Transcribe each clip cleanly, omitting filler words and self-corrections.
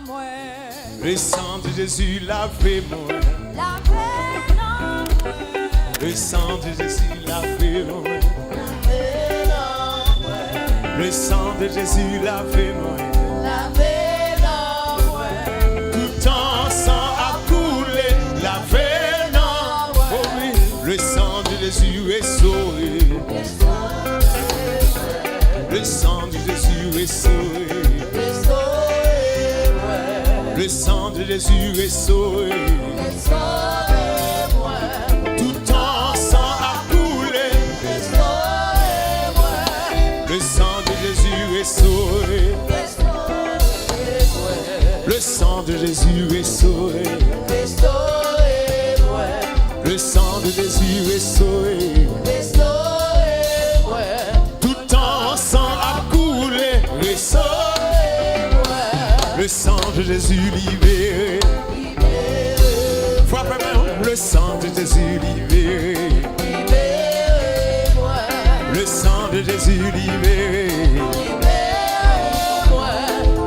moi. Le sang de Jésus lavé moi. Lavé dans moi. Le sang de Jésus lavé moi. Le sang de Jésus lavé moi. Lavé dans moi. Tout en sang a coulé, lavé dans moi. Oh oui, le sang de Jésus est sauvé. Le sang de Jésus est sauvé. Le sang de Jésus est sauvé. Tout en sang a coulé. Le sang de Jésus est sauvé. Le sang de Jésus est sauvé. Le sang de Jésus est sauvé. Tout en sang a coulé. Le sang de Jésus libéré. Frappez-moi. Le sang de Jésus libéré. Le sang de Jésus libéré.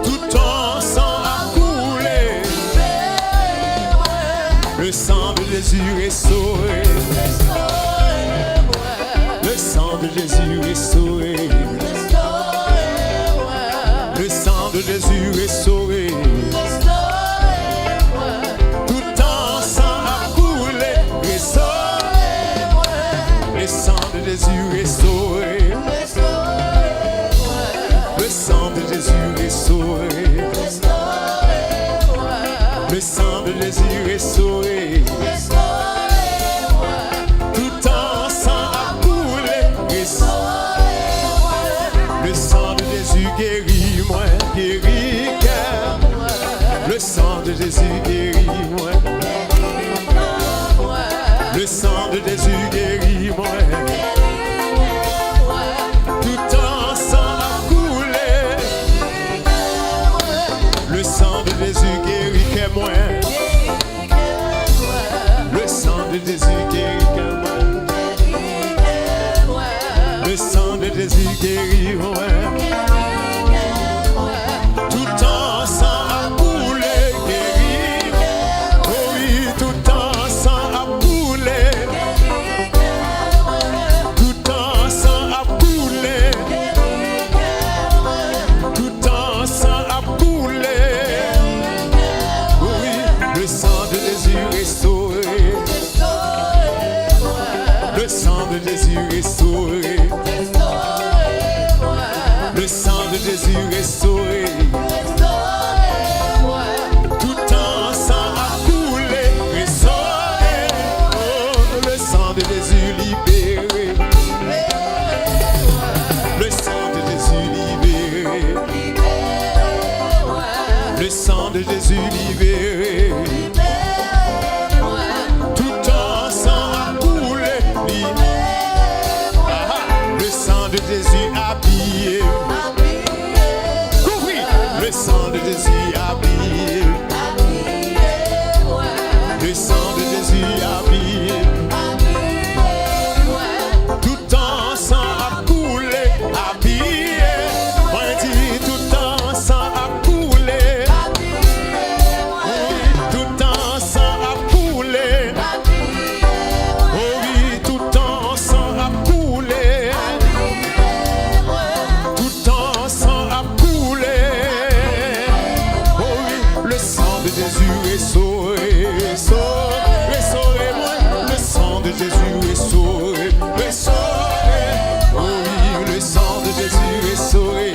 Tout en sang a coulé. Le sang de Jésus est sauvé. Le sang de Jésus est sauvé. Le sang de Jésus est sauvé. Tout en sang a coulé. Le sang de Jésus est sauvé. Le sang de Jésus est sauvé. Le sang de Jésus est sauvé. Tout en sang a coulé. Le sang de Jésus guérit moi, guérit cœur. Le sang de Jésus guérit moi. Le sang de Jésus guérit moi. Tout en sang a coulé. Le sang de Jésus guérit que moi. Le sang de Jésus guérit que moi. Le sang de Jésus guérit moi. Tout en sang a coulé, guéri. Oh oui, tout en sang a coulé. Tout en sang a coulé. Tout en sang a coulé. Oh oui, le sang de Jésus est sauvé. Le sang de Jésus est sauvé. Le sang de Jésus est sauvé. Tout en sang a coulé. Oh, le sang de Jésus libéré. Le sang de Jésus libéré. Le sang de Jésus libéré. Tout en sang a coulé. Le sang de Jésus habillé. Le sang de Jésus habillé. Le sang de Jésus habillé. Tout en sang a coulé. Habillé. Moi dis tout en sang a coulé. Tout en sang a coulé. Oh oui, tout en sang a coulé. Tout en sang a coulé. Le sang de Jésus est sauvé, sauvé, sauvé, moi. Le sang de Jésus est sauvé, sauvé. Oh oui, le sang de Jésus est sauvé,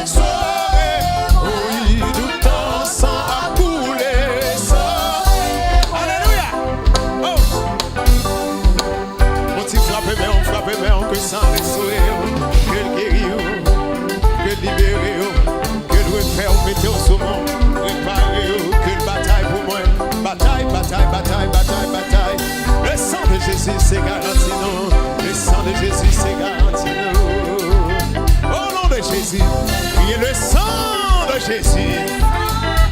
sauvé. Oh oui, tout en sang a coulé, sauvé. Alléluia. Oh. On t'y frappe, mais on que sang est sauvé, que le guérit, que le libéré, que le refaire, mettez au saumon. Que le bataille pour moi. Bataille, bataille, bataille, bataille, bataille. Le sang de Jésus, c'est garanti, non. Le sang de Jésus, c'est garanti, non. Au nom de Jésus, priez le sang de Jésus.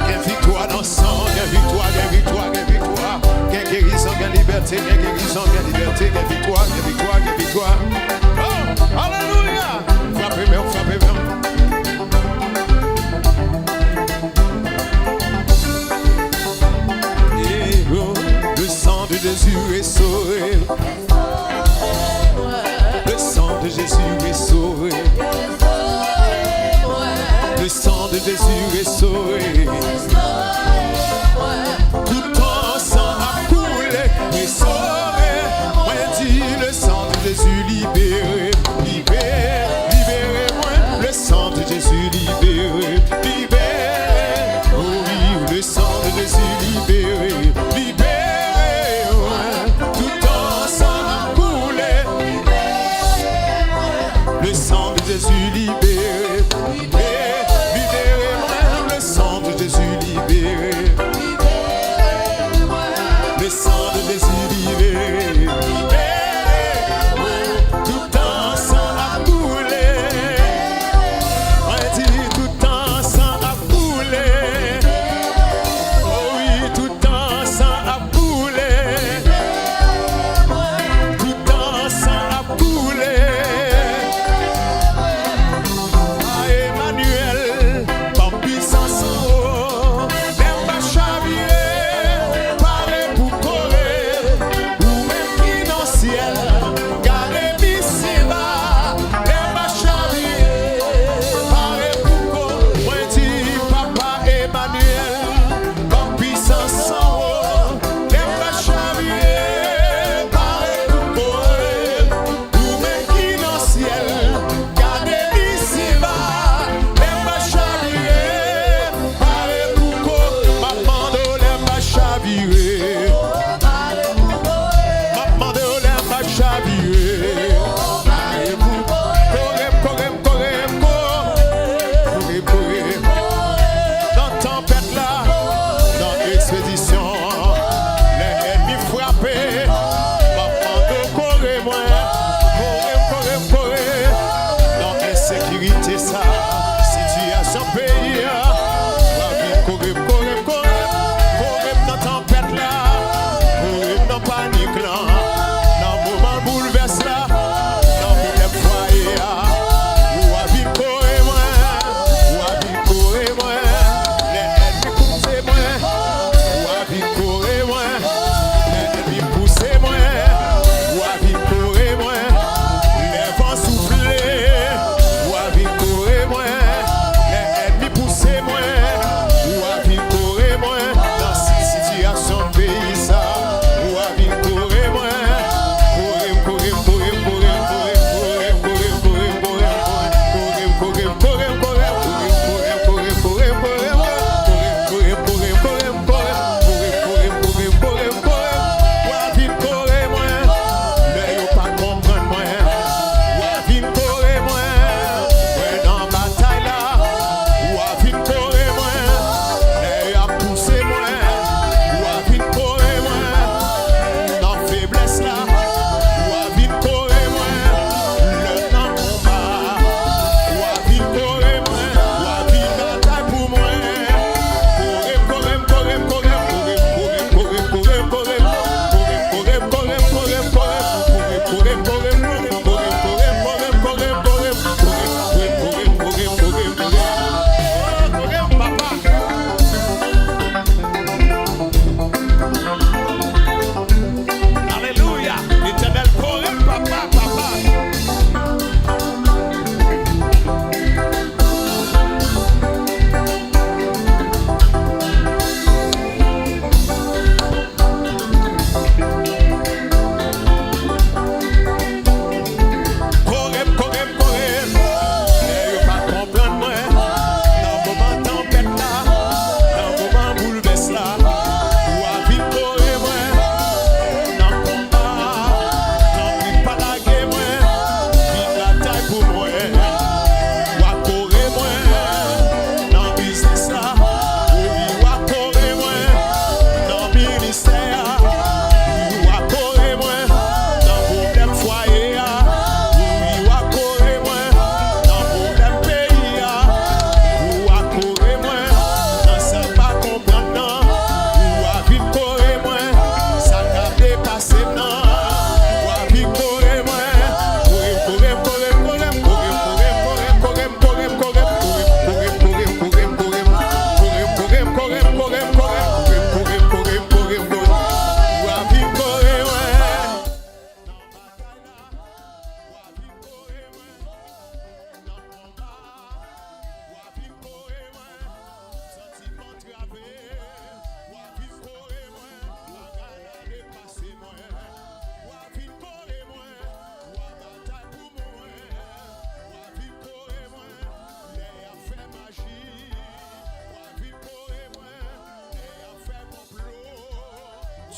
Quelle victoire dans le sang, quelle victoire, quelle victoire, quelle victoire. Quelle guérison, quelle liberté, quelle guérison, quelle liberté, quelle victoire, quelle victoire, quelle victoire. Oh, alléluia. Frappez-moi, frappez-moi. sauvé. Tout ton sang a coulé, mais sauvé. Moi dit le sang de Jésus libéré, libéré, libéré-moi. Le sang de Jésus libéré, libéré. Oh oui, le sang de Jésus libéré, libéré. Tout ton sang a coulé, le sang de Jésus libéré, libéré-moi. Le sang de Jésus libéré.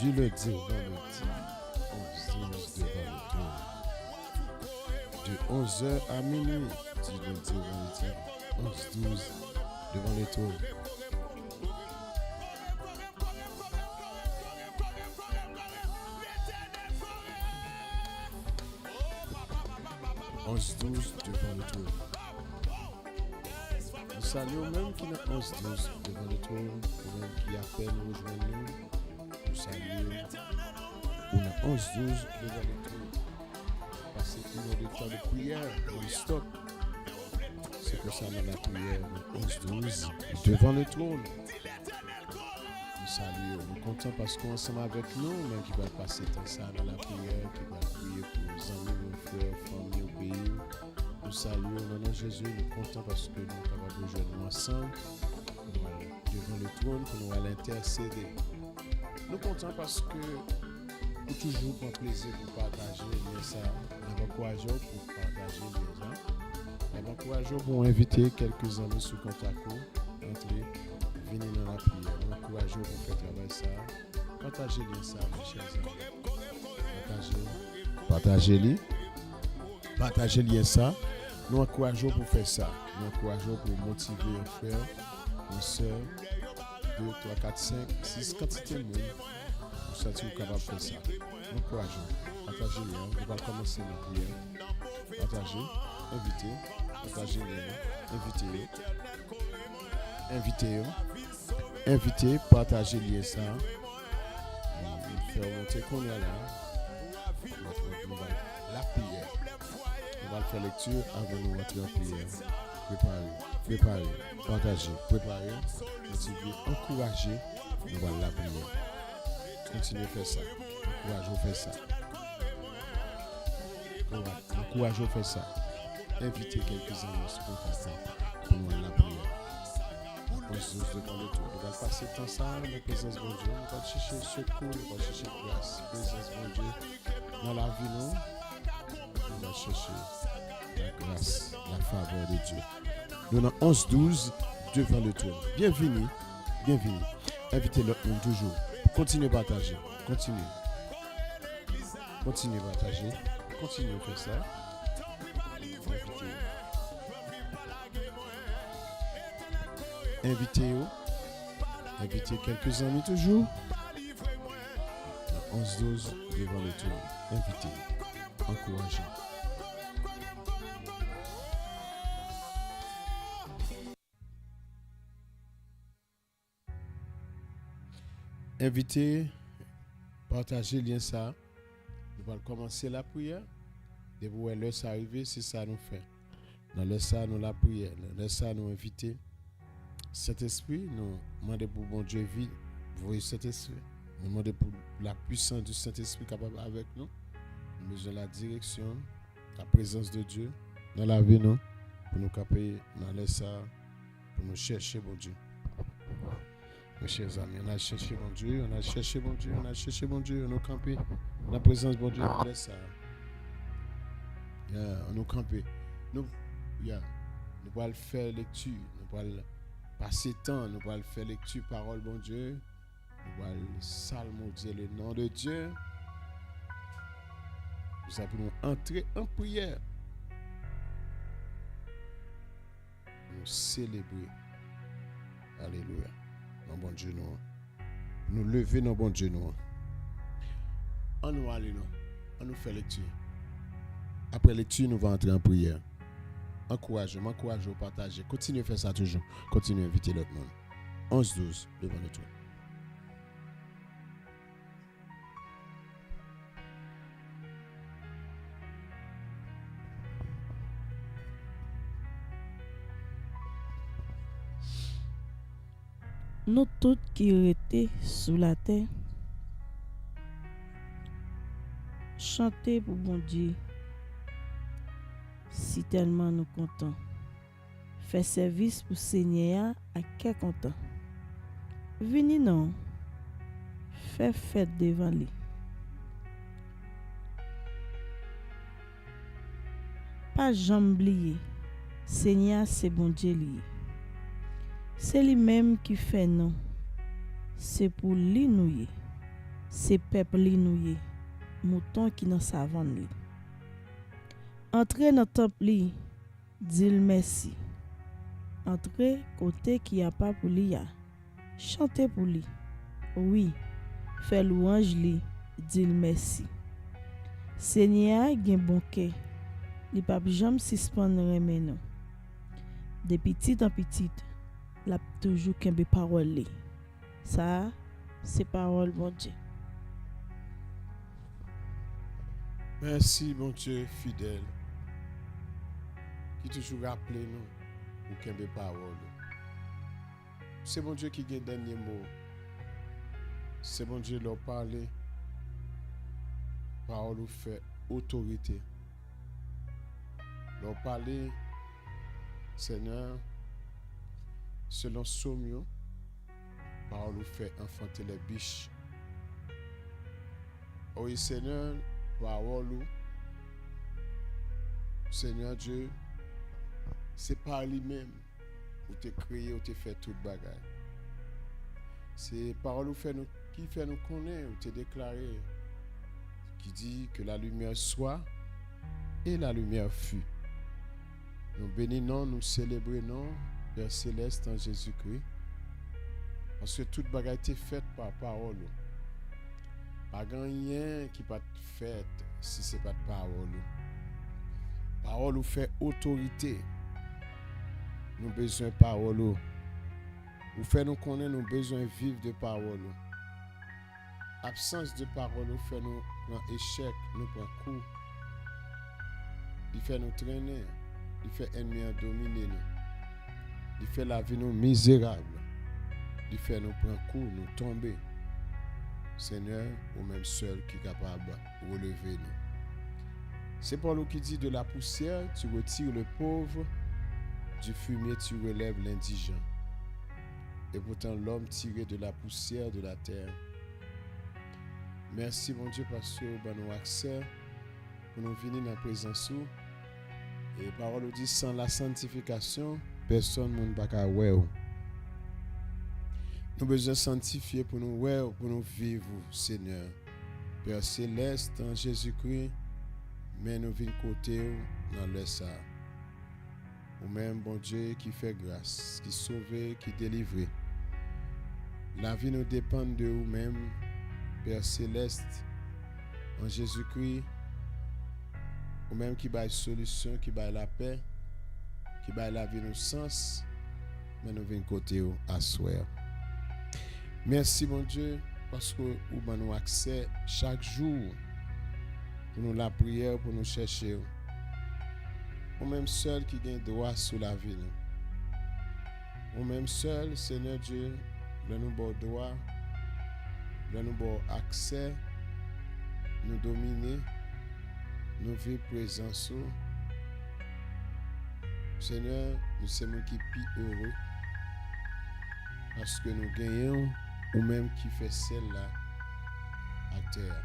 Du lundi au vendredi, 11-12 devant le trône. De 11h à minuit, du lundi au vendredi, 11-12 devant le trône. Devant le trône. Nous saluons même qui n'a 11-12 devant le trône, ou même qui appelle nous rejoindre nous. Nous saluons on a 11-12 devant le trône. Passer une heure de temps de prière, non-stop. C'est que ça dans la prière, 11-12 devant le trône. Nous saluons, nous comptons parce qu'on est ensemble avec nous, même qui va passer tant ça dans la prière, qui va prier pour nos amis, nos frères, familles, au pays. Nous saluons au nom de Jésus, nous comptons parce que nous sommes capables de jouer ensemble, devant le trône, pour nous aller intercéder. Nous comptons parce que nous toujours prendre plaisir pour partager les ça. Nous encourageons pour partager les gens. Nous encourageons pour inviter quelques amis sous contact, entrer, venir dans la prière. Nous encourageons pour faire travail ça. Partagez les ça, mes chers amis. Partagez-les. Partagez-les ça. Nous encourageons pour faire ça. Nous encourageons pour motiver un frère, une soeur, 2, 3, 4, 5, 6 quantités de monde. Nous sommes capables de faire ça. Nous encourageons. Partagez-les. On va commencer la prière. Partagez. Invitez. Partagez-les. Invitez-les. Invitez. Partagez-les ça. Faire monter qu'on est là. La prière. On va faire lecture avant de rentrer en prière. Préparez, partagez, motivez, encouragez. On va la prière. Continuez à faire ça. Encouragez, faire ça. Encouragez, faire ça. Invitez quelques amis sur contact pour nous la prière. On va passer temps ça dans la présence de Dieu. On va chercher secours, on va chercher grâce, présence de Dieu dans la vie, non? On va chercher la grâce, la faveur de Dieu. Nous avons 11-12 devant le trône. Bienvenue. Invitez l'autre monde toujours. Continuez à partager. Continuez à partager. Continuez à faire ça. Invitez quelques amis toujours. 11-12 devant le trône. Invitez. Encouragez. Invitez, partagez le lien ça. Nous allons commencer la prière. Dès que l'heure s'arrive, c'est ça nous fait. Dans l'heure ça, nous la prière. Dans l'heure ça, nous invitez cet esprit. Nous demandons pour bon Dieu vite. Vous voyez cet esprit. Nous demandons pour la puissance du Saint-Esprit capable avec nous. Nous besoin de la direction, la présence de Dieu dans la vie, nous. Pour nous caper dans l'heure ça, pour nous chercher bon Dieu. Mes chers amis, on a cherché mon Dieu, on a cherché mon Dieu, on a campé dans la présence de mon Dieu, on laisse ça. On a campé. Nous allons faire lecture, nous allons passer temps, nous allons faire lecture, parole bon Dieu, nous allons psalmodier le nom de Dieu. Nous allons entrer en prière. Nous célébrer. Alléluia. Non bon Dieu nous lever non bon Dieu nous. On nous aller non. On nous fait lecture. Après lecture nous va entrer en prière. Encouragez au partager. Continuez à faire ça toujours. Continuez à inviter l'autre monde. 11-12 devant le trône. Nous tous qui étaient sous la terre, chantez pour bon Dieu, si tellement nous contents. Fait service pour Seigneur à quel content. Venez non, fait fête devant lui. Pas jamais oublier, Seigneur c'est bon Dieu lié. C'est lui-même qui fait non. C'est pour lui nous. c'est peuple li nouye, mouton qui dans savane li. Entrez dans temple li, dis merci. Entrez côté qui a pas pour li ya. Chantez pour lui. Oui, fait louange li, dis merci. Seigneur gen bon cœur. Li pa jamais suspendre remen nou. De petit en petit, la toujours kembe parole li. Ça, c'est parole bon Dieu. Merci, mon Dieu fidèle, qui toujours rappelle nous pour qu'il y ait parole. C'est mon Dieu qui a le dernier mot. C'est mon Dieu leur parler. Parole ou fait autorité. Leur parler, Seigneur, selon Sommio, parole ou fait enfanter les biches. Oui, Seigneur, parole ou, Seigneur Dieu, c'est par lui-même où tu créé, où tu fait toute bagaille. C'est parole qui fait nous connaître, où tu déclaré, qui dit que la lumière soit et la lumière fut. Nous bénissons, nous célébrons, Père Céleste en Jésus-Christ, parce que toute bagaille est faite par parole. Pas rien qui pas fait si c'est pas de parole. Parole fait autorité. Nous besoin de parole. Ou fait nous connaître, nous besoin de vivre de parole. Absence de parole fait nous prendre échec, nous prendre coup. Il fait nous traîner, il fait ennemi à dominer nous. Il fait la vie nous misérable. Il fait nous prendre coup, nous tomber. Seigneur, ou même seul qui est capable de relever nous. C'est Paul qui dit de la poussière, tu retires le pauvre, du fumier, tu relèves l'indigent. Et pourtant, l'homme tiré de la poussière de la terre. Merci, mon Dieu, parce que nous avons accès pour nous venir dans la présence. Et parole dit, sans la sanctification, personne ne peut pas voir. Nous avons besoin de sanctifier pour nous vivre, Seigneur. Père Céleste, en Jésus-Christ, mais nous venons côté dans le ça. Ou même, bon Dieu, qui fait grâce, qui sauve, qui délivre. La vie nous dépend de vous-même, Père Céleste, en Jésus-Christ. Ou même qui baille solution, qui baille la paix, qui baille la vie nous sens, mais nous venons côté à soir. Merci, mon Dieu, parce que nous avons accès chaque jour pour nous la prière, pour nous chercher. Ou même seul qui gagne droit sur la vie. Ou même seul, Seigneur Dieu, nous avons droit, nous avons accès, nous dominer, nous vivre présence. Seigneur, nous sommes qui plus heureux parce que nous gagnons ou même qui fait celle-là à terre.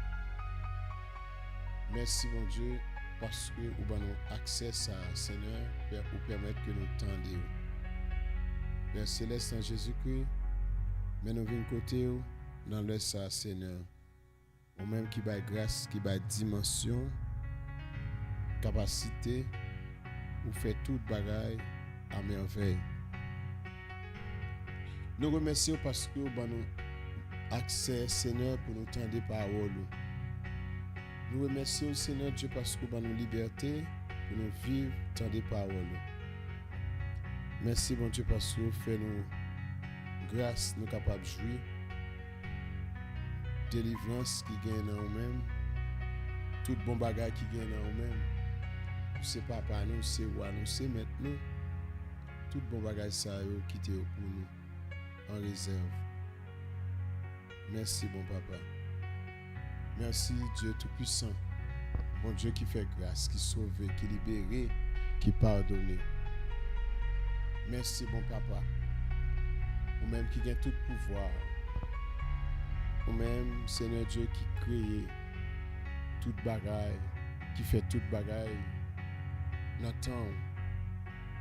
Merci mon Dieu parce que nous avons accès à Seigneur pour permettre que nous tendions. Père Céleste en Jésus-Christ, mais nous venons côté dans le ça Seigneur. Ou même qui baille grâce, qui baille dimension, capacité, ou fait toute bagaille à merveille. Nous remercions parce que nous avons accès, Seigneur, pour nous tendre des paroles. Nous remercions, Seigneur Dieu, parce que nous avons liberté pour nous vivre tant des paroles. Merci, mon Dieu, parce que vous faites nous grâce, nous capables de jouir. Délivrance qui gagne en nous-mêmes. Tout bon bagage qui gagne en nous-mêmes. C'est papa nous, c'est roi nous, c'est maître nous. Tout bon bagage ça qui était pour nous en réserve. Merci bon papa. Merci Dieu Tout-Puissant. Bon Dieu qui fait grâce, qui sauve, qui libère, qui pardonne. Merci bon papa. Ou même qui gagne tout pouvoir. Ou même Seigneur Dieu qui crée toute bagaille, qui fait toute bagaille. Nathan,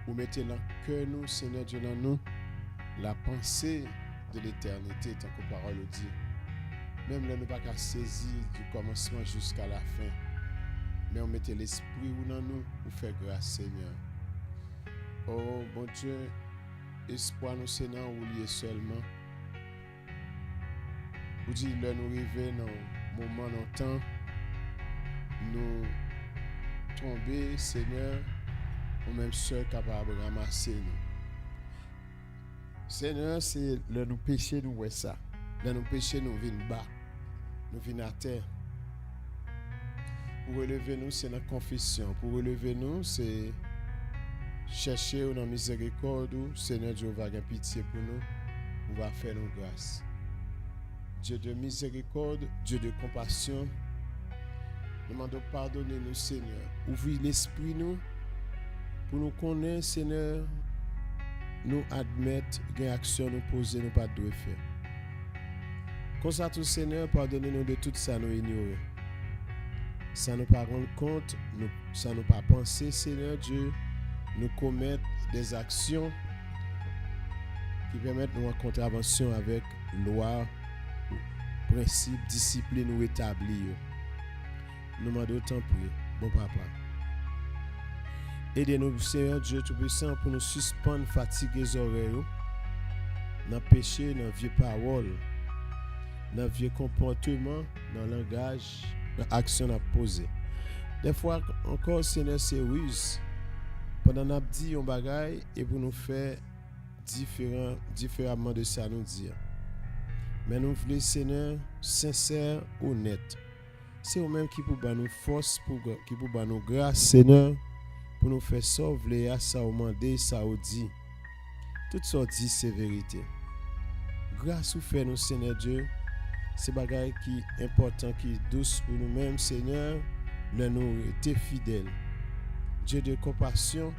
vous mettez dans le cœur nous, Seigneur Dieu, dans nous, la pensée de l'éternité, tant que parole dit. Même là, nous pas qu'à saisir du commencement jusqu'à la fin. Mais on mettait l'esprit ou dans nous pour faire grâce, Seigneur. Oh, bon Dieu, espoir nous, Seigneur, ou lié seulement. Vous dites, là, nous arrivons dans le moment, dans le temps, nous tomber, Seigneur, ou même seul capable de ramasser nous. Seigneur, c'est là nous pécher, nous ouais ça. Là nous pécher, nous venons bas. Nous venons à terre. Pour relever nous, c'est notre confession. Pour relever nous, c'est chercher dans la miséricorde. Seigneur Dieu va avoir pitié pour nous. On va faire nos grâces. Dieu de miséricorde, Dieu de compassion. Nous demandons pardonner nous, Seigneur. Ouvrir l'esprit nous pour nous connaître, Seigneur. Nous admettre que les actions nous poser, nous pas de faire. Comme ça, tout Seigneur, pardonnez-nous de tout ça nous ignorer. Ça nous pas rendre compte, ça nous pas penser, Seigneur Dieu, nous commettre des actions qui permettent nous en contravention avec loi, principe, discipline ou établi. Nous demandons autant prier, bon papa. Aidez-nous, Seigneur Dieu Tout-Puissant, pour nous suspendre, fatiguer les oreilles, dans le péché, dans la vieille parole, dans le vieux comportement, dans le langage, dans l'action à poser. Des fois, encore, Seigneur, c'est ruse. Pendant qu'on a dit un bagage et pour nous faire différemment de ça, nous dire. Mais nous voulons, Seigneur, sincère, honnête. C'est vous-même qui peut nous force, qui peut nous grâce, Seigneur, pour nous faire sauver, ça au mandé, ça au dit. Tout ça dit, c'est vérité. Grâce ou fait nous, Seigneur Dieu, c'est bagaille qui est important, qui est douce pour nous-mêmes, Seigneur, nous étions fidèles. Dieu de compassion,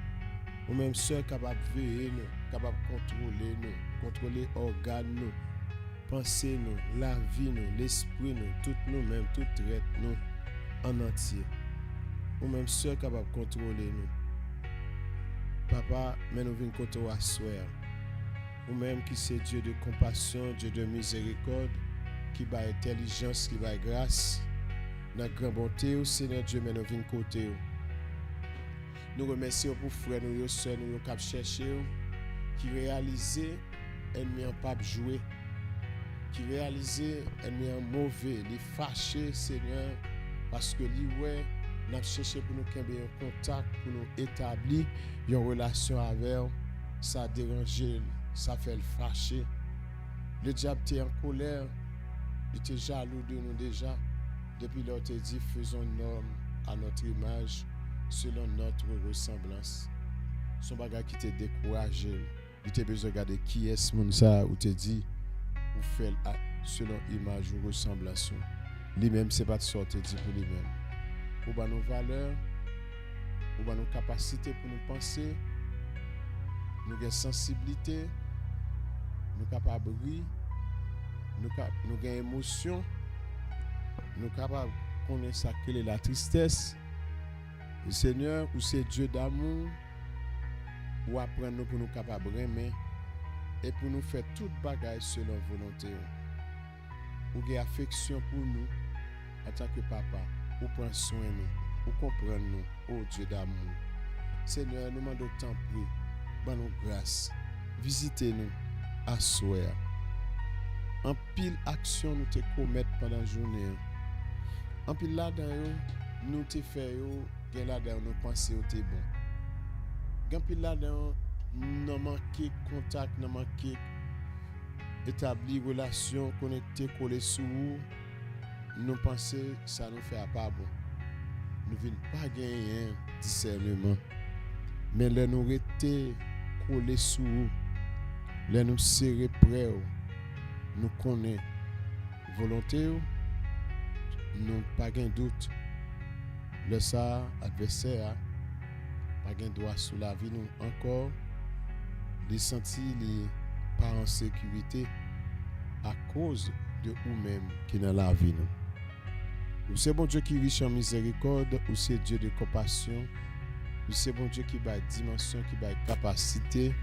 ou même seul capable de veiller nous, capable de contrôler organes nous, penser nous, la vie nous, l'esprit nous, tout nous-mêmes, tout traite nous en entier. Ou même seul capable de contrôler nous. Papa, mais nous venons contre toi soir. Ou même qui c'est Dieu de compassion, Dieu de miséricorde, qui va intelligence, qui va grâce, notre grande bonté, au Seigneur Dieu, mais nous venons côté. Nous remercions pour frères, nous sœurs, nous cap chercher, qui réaliser ennemi en pas jouer, qui réaliser ennemi en mauvais, les fâcher, Seigneur, parce que lui ouais, nous cherché pour nous créer un contact, pour nous établir une relation avec, ça dérange, ça fait le fâcher. Le diable était en colère, il était jaloux de nous déjà. Depuis lors, il dit, faisons l'homme à notre image, selon notre ressemblance. Son bagage qui t'a découragé, il t'a besoin de regarder qui est ce monde ça, ou t'a dit, ou fait selon image ou ressemblance. Lui-même, c'est pas de sorte, dit pour lui-même. Ou ba nos valeurs, ou ba nos capacités pour nous penser, nous avons sensibilité, nous capables de rire, nous avons émotion, nous capables de connaître ça que la tristesse. Le Seigneur, ou c'est Dieu d'amour, ou apprendre nous pour nous capables de aimer et pour nous faire toute bagaille selon volonté. Ou avez affection pour nous en tant que papa. Ou prendre soin de nous, ou comprendre nous, oh Dieu d'amour. Seigneur, nous demandons tant prier, ban nous grâce, visitez-nous à soir. En pile action nous te commettre pendant la journée. En pile là-dedans, nous te faisons, gen là-dedans nous pensons que c'est bon. En pile là-dedans, nous manquons contact, nous manquons établir relation, connecter, coller sous vous. Nous pensons que ça nous fait pas bon. Nous ne venons pas gagner un discernement. Mais là nous rester collés sous vous. Là nous serrer près. Nous connaissons volonté. Nous pas de doute. Le ça, adversaire, pas de droit sous la vie. Nous encore, les sentir les pas en sécurité à cause de nous-mêmes qui dans la vie. Ou c'est bon Dieu qui est riche en miséricorde, ou c'est Dieu de compassion, ou c'est bon Dieu qui a dimension, qui a capacité.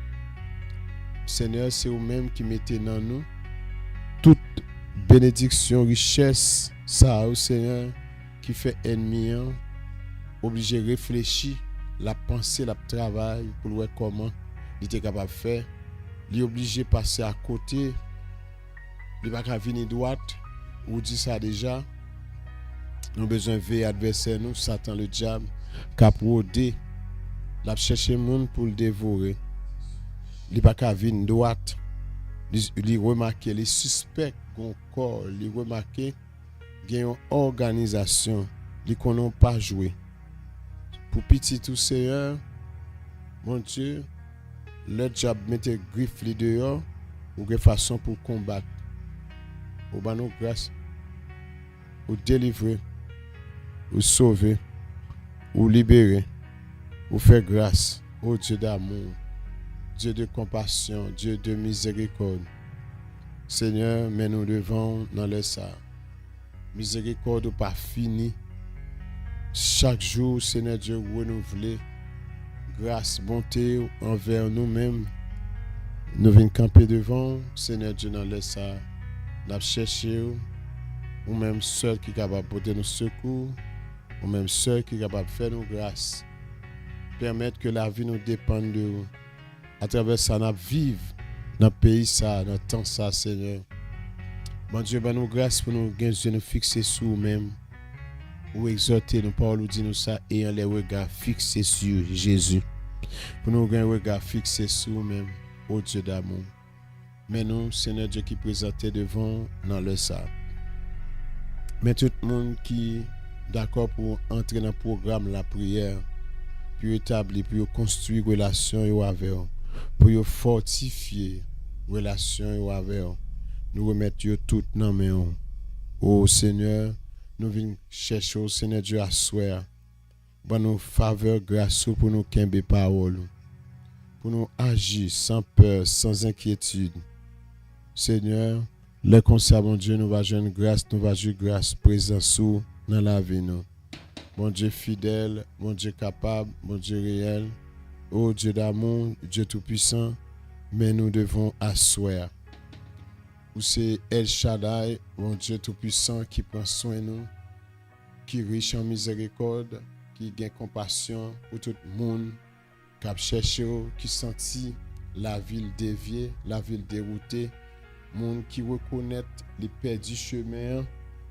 Seigneur, c'est vous-même qui mettez dans nous toute bénédiction, richesse, ça, au Seigneur, qui fait ennemi, obligé de réfléchir, la pensée, la travail, pour voir comment il était capable de faire. Il est obligé de passer à côté. Il va pas venir droite. Ou dit ça déjà. Nous avons besoin de veiller adversaire, nous, Satan, le diable, qui a prodé. Il a cherché le monde pour le dévorer. Il va pas venir droite. Il remarque les suspects qu'on corps, il remarque qu'il y a une organisation, ils ne connaissent pas jouer. Pour petit tout Seigneur, mon Dieu, le diable mette griffe les dehors, ou de façon pour combattre. Ou ban nous grâce, ou délivrer, ou sauver, ou libérer, ou faire grâce, ô Dieu d'amour, Dieu de compassion, Dieu de miséricorde. Seigneur, mais nous devons dans le ça. Miséricorde pas fini. Chaque jour, Seigneur Dieu, renouveler grâce, bonté envers nous-mêmes. Nous venons camper devant, Seigneur Dieu, dans le ça. Nous cherchons, ou même seul qui est capable de porter nos secours, ou même seul qui est capable de faire nos grâces. Permettre que la vie nous dépende de vous. À travers ça, nous vivons dans le pays, ça, dans le temps, ça, Seigneur. Bon Dieu, ben nous grâce pour nous gagner, nous fixer sur nous-mêmes. Ou exhorter nos paroles, ou dire nous ça, ayant les regards fixés sur Jésus. Pour nous gagner un regard fixé sur nous-mêmes, ô Dieu d'amour. Mais nous, Seigneur Dieu qui présentait devant dans le sable. Mais tout le monde qui est d'accord pour entrer dans le programme la prière, pour établir, pour construire une relation avec eux, pour fortifier une relation avec eux, nous remettons tout dans mes mains. Oh Seigneur, nous venons chercher au Seigneur Dieu à soir. Pour nous faveur grâce pour nous qu'aimer parole. Pour nous agir sans peur, sans inquiétude. Seigneur, le conseil, bon Dieu, nous va jouer grâce, nous va jouer grâce, présence dans la vie. Nous. Bon Dieu fidèle, bon Dieu capable, bon Dieu réel, oh Dieu d'amour, Dieu tout-puissant, mais nous devons asseoir. Ou c'est El Shaddai, bon Dieu tout-puissant, qui prend soin de nous, qui est riche en miséricorde, qui a compassion pour tout le monde, qui a cherché, qui sentit la ville déviée, la ville déroutée, monde qui reconnaît les perdus chemin,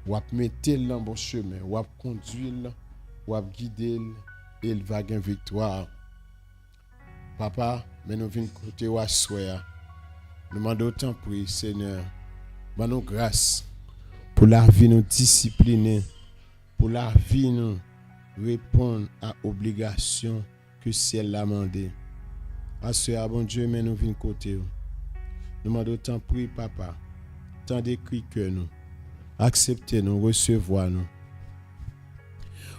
ou à mettre le bon chemin, ou à conduire, ou à guider, et il va gagner victoire. Papa, mais nous venons côté ou à soir. Nous demandons autant prier, Seigneur, nous grâce pour la vie nous discipliner, pour la vie nous répondre à l'obligation que ciel l'a demandé. À ce bon Dieu, mais nous venons côté. Nous demandons autant prier, Papa, tant d'écrit que nous. Acceptez nous, recevoir nous.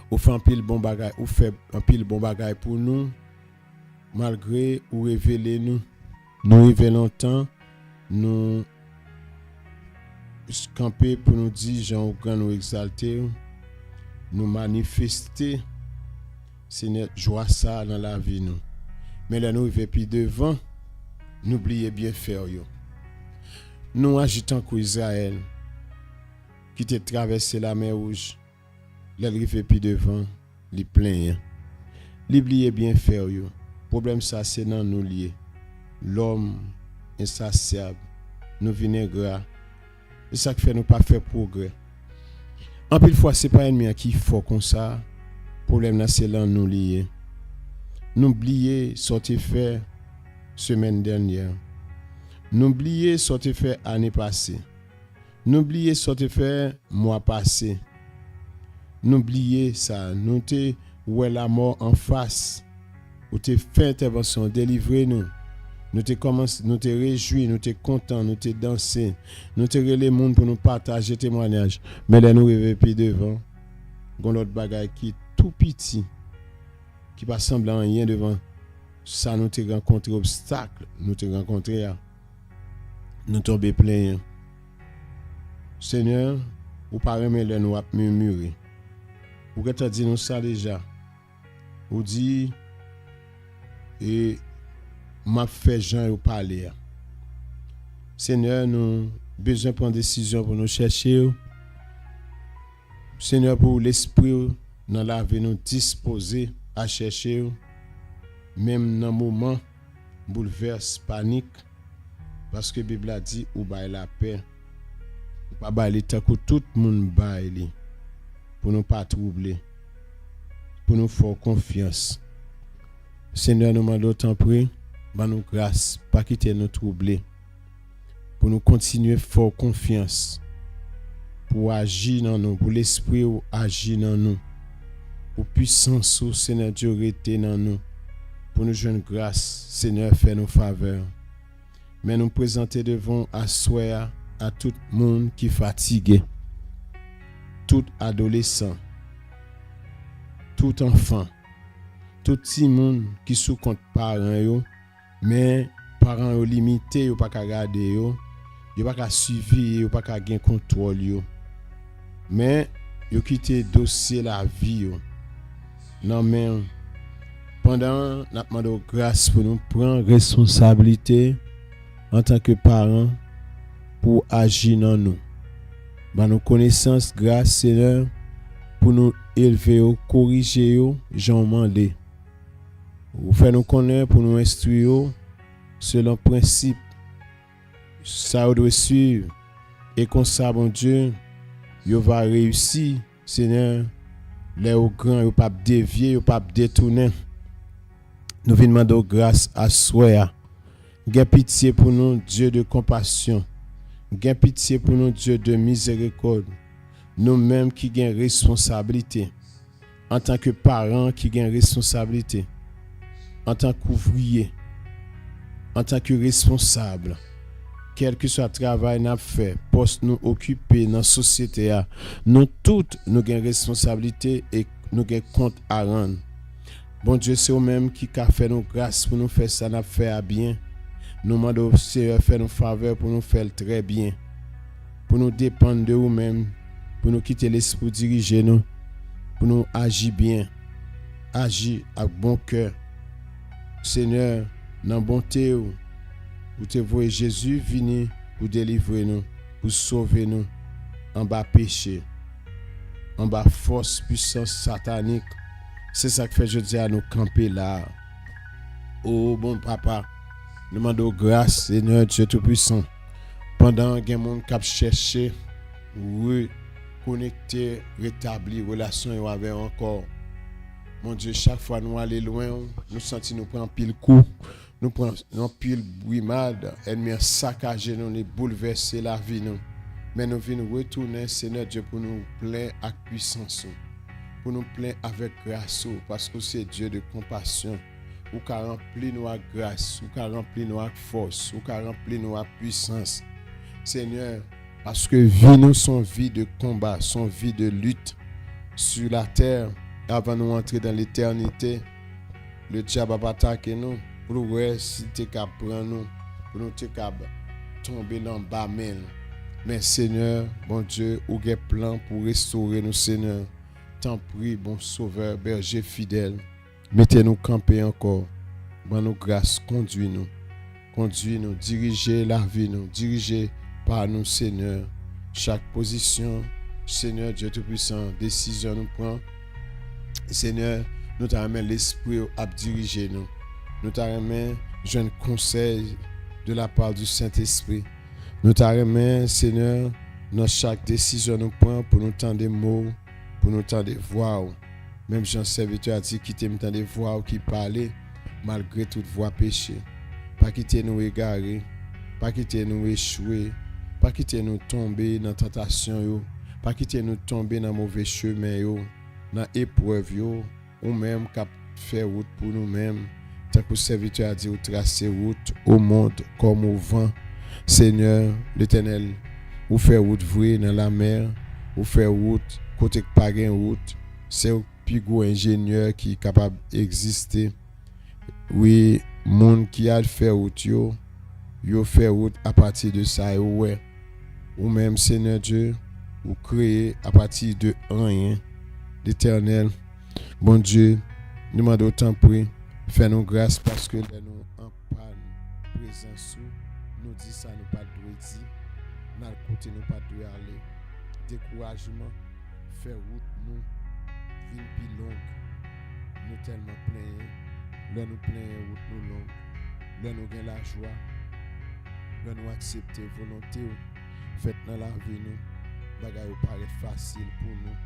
Ou fait un pile bon bagage, ou fait un pile bon bagage pour nous, malgré ou révéler nous. Nous révélons longtemps, nous camper pour nous dire, Jean, quand nous exalter, nous manifester, Seigneur, joie ça dans la vie nous. Mais là nous arrivons puis devant, n'oubliez bien faire yo. Nous agitons que Israël qui t'a traversé la mer rouge, l'arrivé puis devant, les plein. L'oubliez bien faire yo. Problème ça c'est dans nous lié. L'homme insatiable, nous vinaigres. C'est ça qui fait nous pas faire progrès. En pile fois c'est pas ennemi qui fort comme ça. Problème là c'est là nous lié. N'oubliez sorti faire semaine dernière. N'oubliez sorti faire année passée. N'oubliez sorti faire mois passé. N'oubliez ça, nous te ouais la mort en face. Ou te fait intervention, délivrer nous. Nous te commence, nous te réjouis, nous te content, nous te danser, nous te relais monde pour nous partager témoignage. Mais là nous rêver puis devant, gon l'autre bagaille qui tout petit, qui pas semblant rien devant. Ça nous te rencontré obstacle, nous te rencontré, nous tomber plein. Seigneur, ou pas remettre là nous à murmurer. Ou que t'as dit nous ça déjà. Ou dit et m'a fait Jean au parler. Seigneur, nous besoin de prendre décision pour nous chercher. Seigneur, pour l'esprit dans la vie nous disposer à chercher, même dans le moment bouleverse, panique, parce que la Bible a dit ou bail la paix, ou pas bail tant que tout le monde bail pour nous pas troubler, pour nous faire confiance. Seigneur, nous demandons tant prier, nous grâce, pas quitter nous troubler, pour nous continuer à faire confiance, pour agir dans nous, pour l'esprit agir dans nous, pour puissance au Seigneur Dieu rester dans nous, pour nous joindre grâce, Seigneur, fais nos faveurs. Mais nous présenter devant à tout le monde qui est fatigué, tout adolescent, tout enfant, tout petit monde qui sous compte parents, mais parents sont limités, ils ne peuvent pas regarder, ils ne peuvent pas suivre, ils ne peuvent pas gagner contrôle. Mais ils quittent le dossier la vie. Non, mais pendant nous demandons grâce pour nous prendre responsabilité en tant que parents pour agir dans nous. Nos connaissances, grâce Seigneur, pour nous élever, corriger, j'en demande. Vous faites nous connaître pour nous instruire selon le principe. Ça doit suivre. Et comme ça, bon Dieu, vous va réussir, Seigneur. Les grands, vous pas dévier, vous pas détourner. Nous venons demander grâce à soi. Gain pitié pour nous, Dieu de compassion. Gain pitié pour nous, Dieu de miséricorde. Nous-mêmes qui gagnons responsabilité. En tant que parents qui gagnent responsabilité. En tant qu'ouvrier. En tant que responsable. Quel que soit le travail nous fait, poste nous occuper dans la société, nous toutes nous avons responsabilité et nous avons compte à rendre. Bon Dieu, c'est vous-même qui a fait nos grâces pour nous faire ça, nous faire à bien. Nous demandons au Seigneur faire nos faveurs pour nous faire très bien. Pour nous dépendre de vous-même, pour nous quitter l'esprit diriger nous, pour nous agir bien, agir avec bon cœur. Seigneur, dans bonté, pour te voir Jésus venir pour délivrer nous, pour sauver nous en bas péché, en bas force, puissance satanique. C'est ça que fait je dis à nous camper là. Oh bon papa, nous demandons grâce, Seigneur Dieu Tout-Puissant. Pendant que les gens qui cherché, reconnecter, rétablir relation avec encore. Mon Dieu, chaque fois nous allons loin, nous sentons nous prendre pile coup. Nous prenons pile brimade, ennemi saccagé, nous bouleverser la vie nous. Mais nous venons retourner, Seigneur Dieu, pour nous plaindre avec puissance, pour nous plaindre avec grâce, parce que c'est Dieu de compassion. Ou qu'a rempli nous avec grâce, ou qu'a rempli nous avec force, ou qu'a rempli nous avec puissance. Seigneur, parce que vie nous son vie de combat, son vie de lutte sur la terre, avant de nous entrer dans l'éternité, le diable va attaquer nous. Pour voir si tu es capable de prendre nous, pour nous tomber dans le bas. Mais Seigneur, bon Dieu, ou un plan pour restaurer nous, Seigneur. T'en prie, bon sauveur, berger fidèle. Mettez-nous camper encore. Bon nous grâce, conduis-nous, dirigez la vie, nous, dirigez par nous, Seigneur. Chaque position, Seigneur Dieu Tout-Puissant, décision nous prend. Seigneur, nous t'amène l'esprit à diriger nous. Nous t'arrêtons, jeune conseil de la part du Saint-Esprit. Nous t'arrêtons, Seigneur, dans chaque décision nous prenons pour nous tendre des mots, pour nous tendre des voix. Même Jean serviteur a dit quitter nous des voix qui parlaient malgré toute voix péché. Pas quitter nous égarer, pas quitter nous échouer, pas quitter nous tomber dans la tentation, pas quitter nous tomber dans le mauvais chemin, dans l'épreuve, ou même cap faire route pour nous-mêmes. Tant que le serviteur a dit, tracer route au monde comme au vent. Seigneur, l'Éternel, ou faire route vraie dans la mer, ou faire route côté pas de route. C'est le plus gros ingénieur qui est capable d'exister. Oui, monde qui a fait route, yo fait route à partir de ça, ouais. Ou même, Seigneur Dieu, ou créer à partir de rien. L'Éternel, bon Dieu, nous demandons autant prier. Fais-nous grâce parce que nous en panne présence nous dit ça nous pas doit dire dans le côté nous pas de aller. Découragement, faire route nous, vin plus longue. Nous tellement plein, là nous plein route nous longue. Là nous gain la joie. Là nous accepter volonté fait dans la vie nous. Bagay paraît facile pour nous.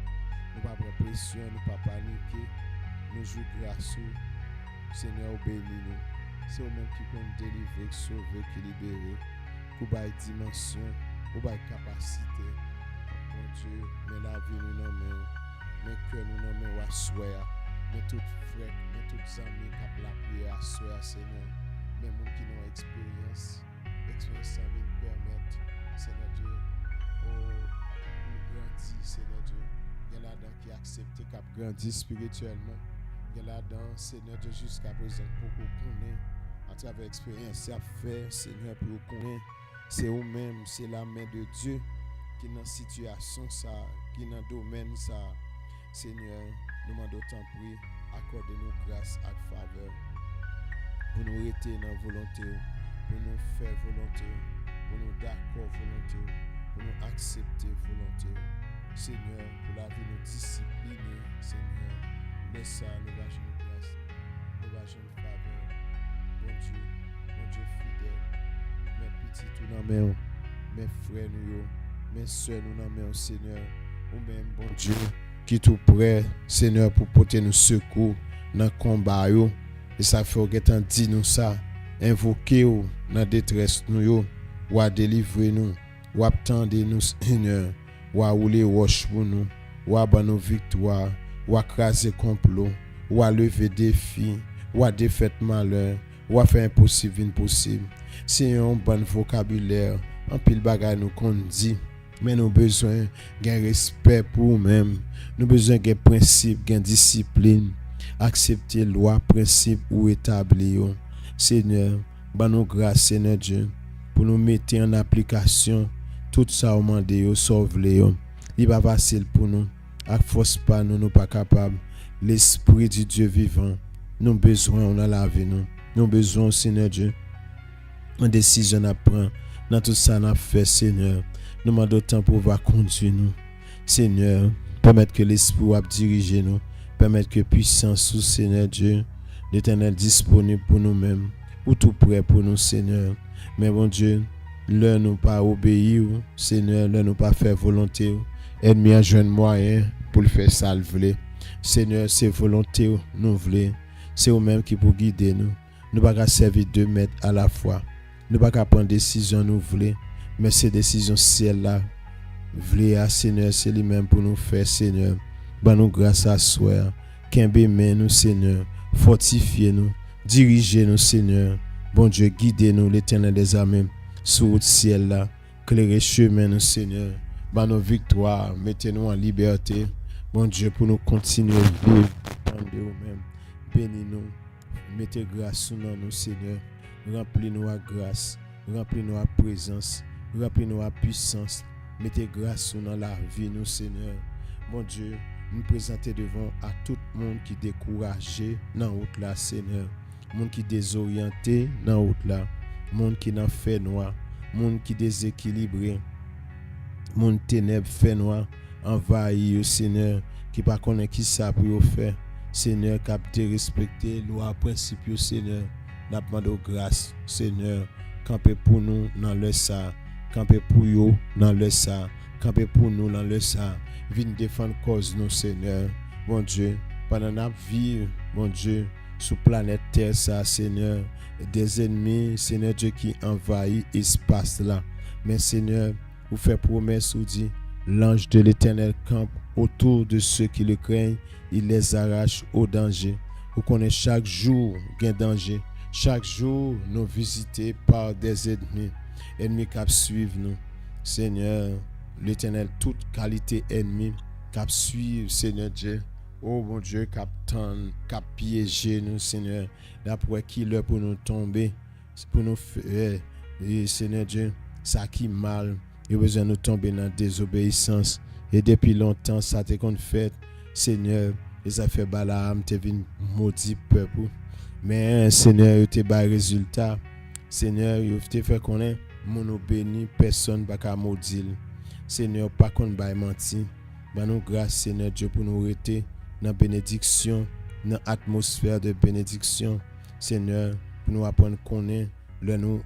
Nous pas prendre pression, nous pas paniquer. Nous jouons grâce au Seigneur béni nous. C'est eux-mêmes qui compte délivrer, sauver, qui libérer. Qui bail dimension, qui bail capacité. Mon Dieu, mais la vie nous dans main, mais que nous dans main à soir, mais tout frère, mais tous amis qui la prière à soir Seigneur, mais mon qui n'ont expérience ça va permettre Seigneur Dieu, nous grandir Seigneur Dieu. Il y a là-dedans qui accepte qui a grandi spirituellement. Il y a là-dedans Seigneur Dieu jusqu'à présent pour qu'on connaisse à travers l'expérience à faire Seigneur pour qu'on connaisse. C'est vous-même, c'est la main de Dieu qui est dans la situation ça, qui est dans le domaine ça. Seigneur, nous demandons tant prix, accordez-nous grâce et faveur pour nous rester dans la volonté, pour nous faire volonté, pour nous d'accord volonté, pour nous accepter volonté. Seigneur, pour la vie nous discipliner, Seigneur, laisse ça, nous va jouer grâce, nous va jouer faveur. Bon Dieu fidèle, mes petits tout dans mes mes frères nous, mes soeurs nous dans mes Seigneur, ou même bon Dieu, qui tout prêt, Seigneur, pour porter nous secours dans le combat, et ça fait qu'on dit nous ça, invoquer dans la détresse nous, ou à délivrer nous, ou à attendre nous, Seigneur, ou à rouler roche pour nous, ou à battre nos victoires, ou à craser complot, ou à lever défis, ou à défaire malheur, ou à faire impossible impossible. C'est un bon vocabulaire, un pile bagage nous qu'on dit, mais nous besoin d'un respect pour nous-mêmes, nous besoin d'un principe, d'une discipline, accepter loi, principe ou établir. Seigneur, ban nous grâce Seigneur Dieu, pour nous mettre en application tout ça au mandé, sauver. Il va facile pour nous, à force pas nous pas capables. L'esprit du Dieu vivant, nous besoin on a la vie nous besoin Seigneur Dieu. En décision à prendre dans tout ça n'a fait Seigneur. Nous demandons temps pour pouvoir conduire nous. Seigneur, permettre que l'esprit va diriger nous, permettre que puissance sous Seigneur Dieu, l'Éternel disponible pour nous-mêmes, ou tout prêt pour nous Seigneur. Mais bon Dieu, l'heure nous pas obéir, Seigneur, l'heure nous pas faire volonté, ennemi a jeune moyen pour le faire salver. Seigneur, c'est volonté nous voulons, c'est vous-même qui pour guider nous. Nous pas servir 2 mètres à la fois. Nous pas prendre décision nous voulons, mais ces décisions celles-là voulez à Seigneur, c'est lui-même pour nous faire Seigneur. Ban nous grâce à soi, qu'embe nous Seigneur, fortifiez nous, dirigez nous Seigneur. Bon Dieu, guidez-nous l'Éternel des armées sur le ciel là, clairez chemin nous Seigneur. Ban nos victoires, mettez-nous en liberté. Bon Dieu, pour nous continuer à vivre en nous-mêmes. Bénis-nous, mettez grâce sur nous Seigneur. Remplis-nous à grâce, remplis-nous à présence, remplis-nous à puissance. Mettez grâce sur nous la vie nous Seigneur. Bon Dieu, nous présenter devant à tout le monde qui est découragé dans la route là Seigneur. Monde qui désorienté dans la route là. Monde qui n'a fait noir. Monde qui déséquilibré. Monde ténèbres fait noir. Envahi au Seigneur. Qui pas connaît qui ça pour faire. Seigneur, capter, respecter, loi, principe, Seigneur. N'a demandé grâce, Seigneur. Camper pour nous dans le ça. Camper pour nous dans le ça. Camper pour nous dans le ça. Viens défendre cause nous, Seigneur. Bon Dieu, pendant notre vie, bon Dieu, sur planète Terre, ça, Seigneur. Des ennemis, Seigneur Dieu, qui envahit l'espace là. Mais Seigneur, vous faites promesse, vous dit, l'ange de l'Éternel campe autour de ceux qui le craignent. Il les arrache au danger. Vous connaissez chaque jour un danger. Chaque jour, nous visiter par des ennemis. Ennemis qui suivent nous. Seigneur, l'Éternel, toute qualité ennemi qui suivent, Seigneur Dieu. Oh mon Dieu, qui piéger nous, Seigneur. D'après qui l'heure pour nous tomber. Pour nous faire, Seigneur Dieu, ça qui mal. Il a besoin de nous tomber dans la désobéissance. Et depuis longtemps, ça a été fait. Seigneur, les affaires Balaam, tu es venu maudit peuple. Mais Seigneur, tu as des résultats. Seigneur, tu as fait connaître mon nous béni, personne pas qu'à maudire. Seigneur, pas qu'on bail menti. Ban nous grâce, Seigneur Dieu, pour nous rester dans bénédiction, dans atmosphère de bénédiction. Seigneur, pour nous apprendre qu'on est, le nous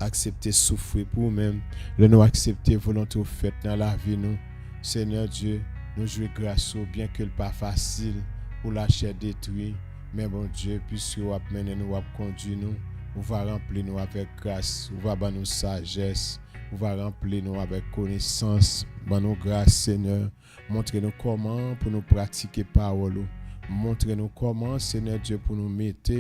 accepter souffrir pour nous-mêmes, le nous accepter volonté faite dans la vie nous. Seigneur Dieu, nous jouons grâce au bien que le pas facile pour la chair détruite, mais bon Dieu, puisque vous avez mené nous, vous avez conduit nous, vous va remplir nous avec grâce, vous va donner nous sagesse, vous va remplir nous avec connaissance, nous grâce Seigneur, montrez-nous comment pour nous pratiquer parole, montrez-nous comment Seigneur Dieu pour nous mettre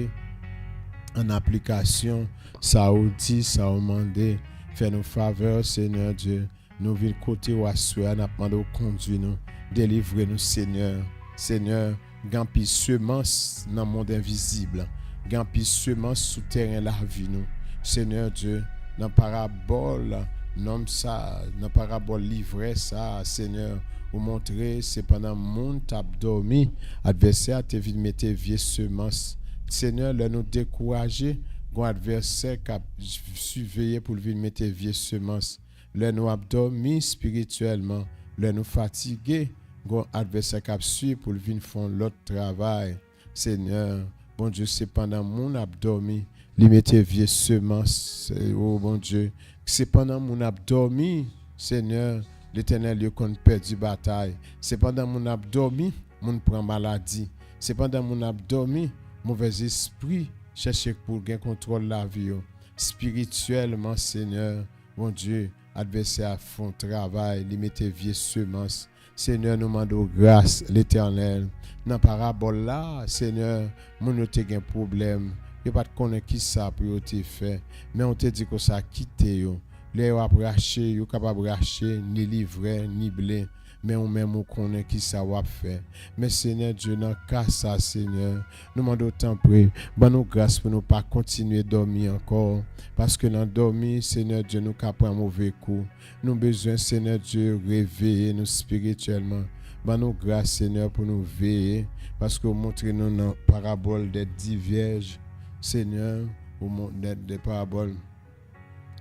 en application ça ou dit, ça ou mandé, fais-nous faveur Seigneur Dieu, nous venons côté ou assurer, nous demandons conduire nous, délivrez-nous Seigneur, Seigneur, gampi semence dans le monde invisible, gampi semence souterrain la vie nous, Seigneur Dieu, dans parabole, nom ça, dans parabole livré ça, Seigneur, vous montrer c'est pendant monde t'a dormi, adversaire te vient mettre vieille semence, Seigneur, le nous décourager, gon adversaire qui a surveillé pour venir mettre vieille semence, le nous abdormi spirituellement, le nous fatigué, gon adversaire qui a suivi pour venir faire l'autre travail, Seigneur, bon Dieu, c'est pendant mon abdormi, lui mettre vieille semence, oh bon Dieu, c'est pendant mon abdormi, Seigneur, l'Éternel lui qu'on perdu bataille, c'est pendant mon abdormi, mon prend maladie, c'est pendant mon abdormi, mauvais esprit chercher pour gagner contrôle la vie spirituellement Seigneur bon Dieu adversaire font travail limiter vieille semence Seigneur nous demandons grâce l'Éternel dans parabole là Seigneur mon yo te gen problème yo pas connaître qui ça pour te faire mais on te dit que ça quitter yo les yo racher yo capable racher ni livrer ni blé mais on même on connaît qui ça va faire mais Seigneur Dieu dans cas ça Seigneur nous demandons tant prier bon nous grâce pour nous pas continuer dormir encore parce que dans dormir Seigneur Dieu nous capable prendre mauvais coup nous besoin Seigneur Dieu réveiller nous spirituellement bon nous grâce Seigneur pour nous veiller parce que montrez nous dans parabole des 10 vierges Seigneur au monde des paraboles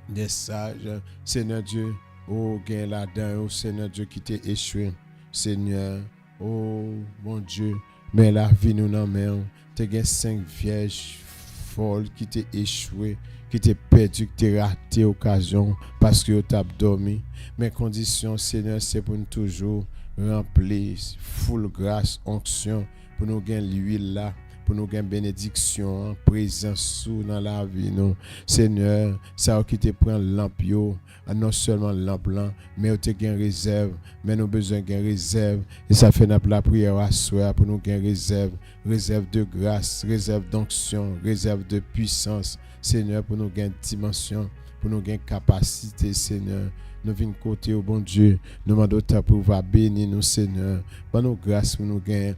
des sages Seigneur Dieu oh, gain là-dedans, oh Seigneur Dieu qui t'est échoué. Seigneur, oh mon Dieu, mais la vie nous n'en met. Tu as 5 vierges folles qui t'est échoué, qui t'est perdu, qui t'est raté occasion parce que tu as dormi. Mes conditions, Seigneur, c'est pour nous toujours remplir, full grâce, onction, pour nous gagner l'huile là. Pour nous gagner bénédiction, présence sous dans la vie nous. Seigneur, ça qui te prend l'ampio, non seulement l'ample, mais tu gain réserve, mais nous besoin gain réserve et ça fait notre la prière à soir pour nous gain réserve de grâce, réserve d'onction, réserve de puissance. Seigneur, pour nous gain dimension, pour nous gain capacité, Seigneur. Nous venons côté au bon Dieu, nous demandons ta pour va bénir nous, Seigneur. Pour nous grâce pour nous gain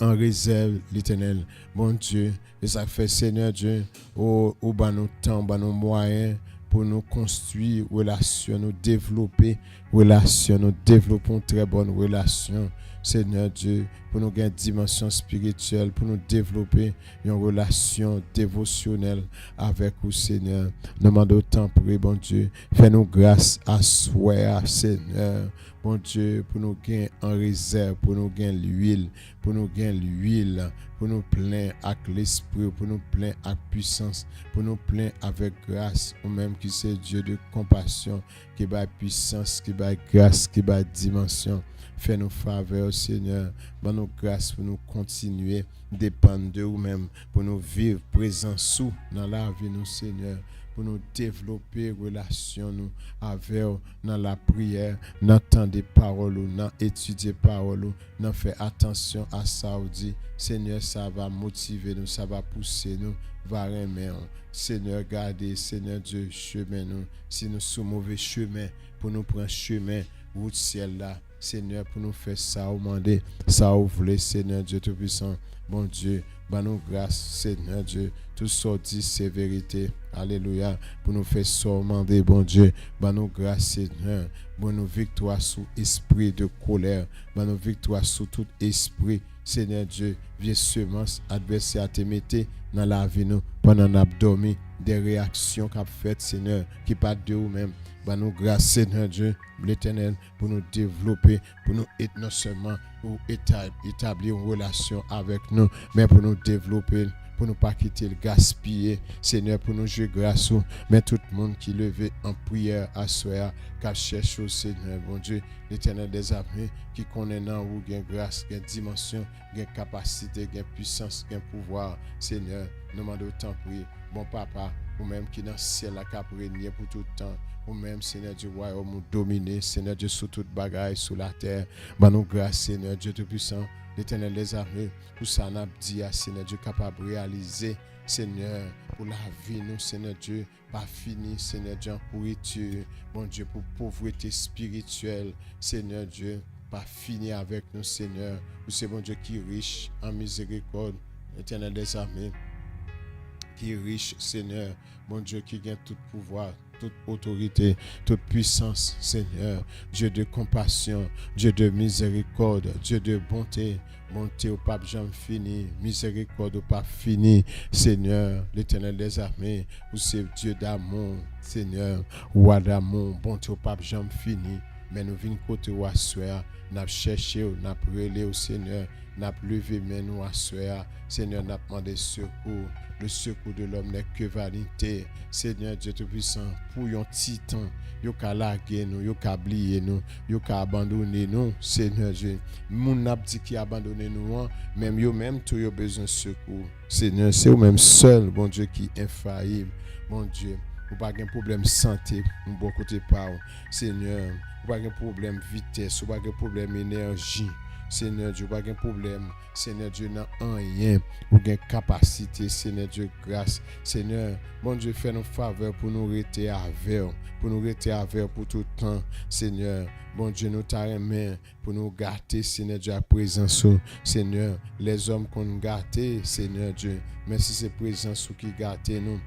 en réserve l'Éternel, bon Dieu, et ça fait Seigneur Dieu, au bas nos temps, bas nos moyens pour nous construire relation, nous développer relation, nous développons très bonne relation, Seigneur Dieu, pour nous gagner une dimension spirituelle, pour nous développer une relation dévotionnelle avec vous, Seigneur. Nous demandons autant pour bon Dieu, fais-nous grâce à soi, Seigneur. Bon Dieu, pour nous gagner en réserve, pour nous gagner l'huile, pour nous gagner l'huile, pour nous plein avec l'esprit, pour nous plein avec puissance, pour nous plein avec grâce, ou même qui c'est Dieu de compassion, qui bat puissance, qui bat grâce, qui bat dimension. Fais-nous faveur, Seigneur. Bon nous grâce pour nous continuer, dépendre de vous-même, pour nous vivre présent sous dans la vie, nous, Seigneur. Pour nous développer relation nous avec dans la prière, dans temps des paroles, dans étudier paroles, dans faire attention à ça ou dit Seigneur, ça va motiver nous, ça va pousser nous, va remettre. Seigneur, gardez, Seigneur Dieu, chemin nous. Si nous sommes mauvais chemin, pour nous prendre chemin, route ciel là, Seigneur, pour nous faire ça ou demander, ça ou voulez, Seigneur Dieu Tout-Puissant, bon Dieu, bah nous grâce, Seigneur Dieu, tout sorti, c'est vérité. Alléluia. Pour nous faire demander, bon Dieu, bah nous grâce, Seigneur. Bon nous victoire sous esprit de colère. Bah nous victoire sous tout esprit, Seigneur Dieu, vieille semence, adversaire te mettez dans la vie nous. pendant qu'on a dormi, des réactions qu'a faites, Seigneur, qui partent de vous-même. Bah nous grâce, Seigneur Dieu, l'Éternel, pour nous développer, pour nous être non seulement pour établir une relation avec nous, mais pour nous développer, pour ne pas quitter le gaspiller, Seigneur, pour nous jouer grâce, mais tout le monde qui levé en prière à soi, qui cherche au Seigneur, bon Dieu, l'Éternel des armées, qui connaît dans vous, gain grâce, gain dimension, gain capacité, gain puissance, gain pouvoir, Seigneur, nous demandons autant prier, bon Papa, ou même qui dans le ciel a cap régner pour tout le temps, ou même Seigneur Dieu, royaume nous dominer, Seigneur Dieu, sur toute bagaille, sur la terre, bah nous grâce, Seigneur Dieu Tout-Puissant, l'Éternel des armées, pour ça n'a dit à Seigneur Dieu capable de réaliser, Seigneur, pour la vie, nous, Seigneur Dieu, pas fini, Seigneur Dieu, en pourriture, bon Dieu, pour pauvreté spirituelle, Seigneur Dieu, pas fini avec nous, Seigneur, pour c'est bon Dieu qui est riche en miséricorde, l'Éternel des armées, qui est riche, Seigneur, bon Dieu, qui gagne tout pouvoir, toute autorité, toute puissance, Seigneur, Dieu de compassion, Dieu de miséricorde, Dieu de bonté, bonté au pape jamais fini, miséricorde au pape fini, Seigneur, l'Éternel des armées, vous c'est Dieu d'amour, Seigneur, roi d'amour, bonté au pape jamais fini, mais nous venons côté au soir, nous cherché, nous relé au Seigneur, nous levé mais nous à soir, Seigneur, nous demandé secours. Le secours de l'homme n'est que vanité. Seigneur Dieu Tout-Puissant, pour un titan, yo ka larguer nous, yo ka oublier nous, yo ka abandonner nous, Seigneur Dieu. Moun n'a dit qui abandonné nous, même yo même tout yo besoin de secours. Seigneur, c'est vous même seul, bon Dieu qui est infaillible. Bon Dieu, vous pas de problème santé, vous bon côté pas. Seigneur, vous pas de problème vitesse, vous pas de problème énergie. Seigneur Dieu, pas de problème. Seigneur Dieu, n'a rien. Ou gain capacité, Seigneur Dieu, grâce. Seigneur, bon Dieu, fais-nous faveur pour nous rester avec, pour nous rester avec pour tout le temps. Seigneur, bon Dieu, nous t'aimons pour nous gâter, Seigneur Dieu, à présence. Seigneur, les hommes qu'on gâte, Seigneur Dieu, merci c'est présence qui gâte nous.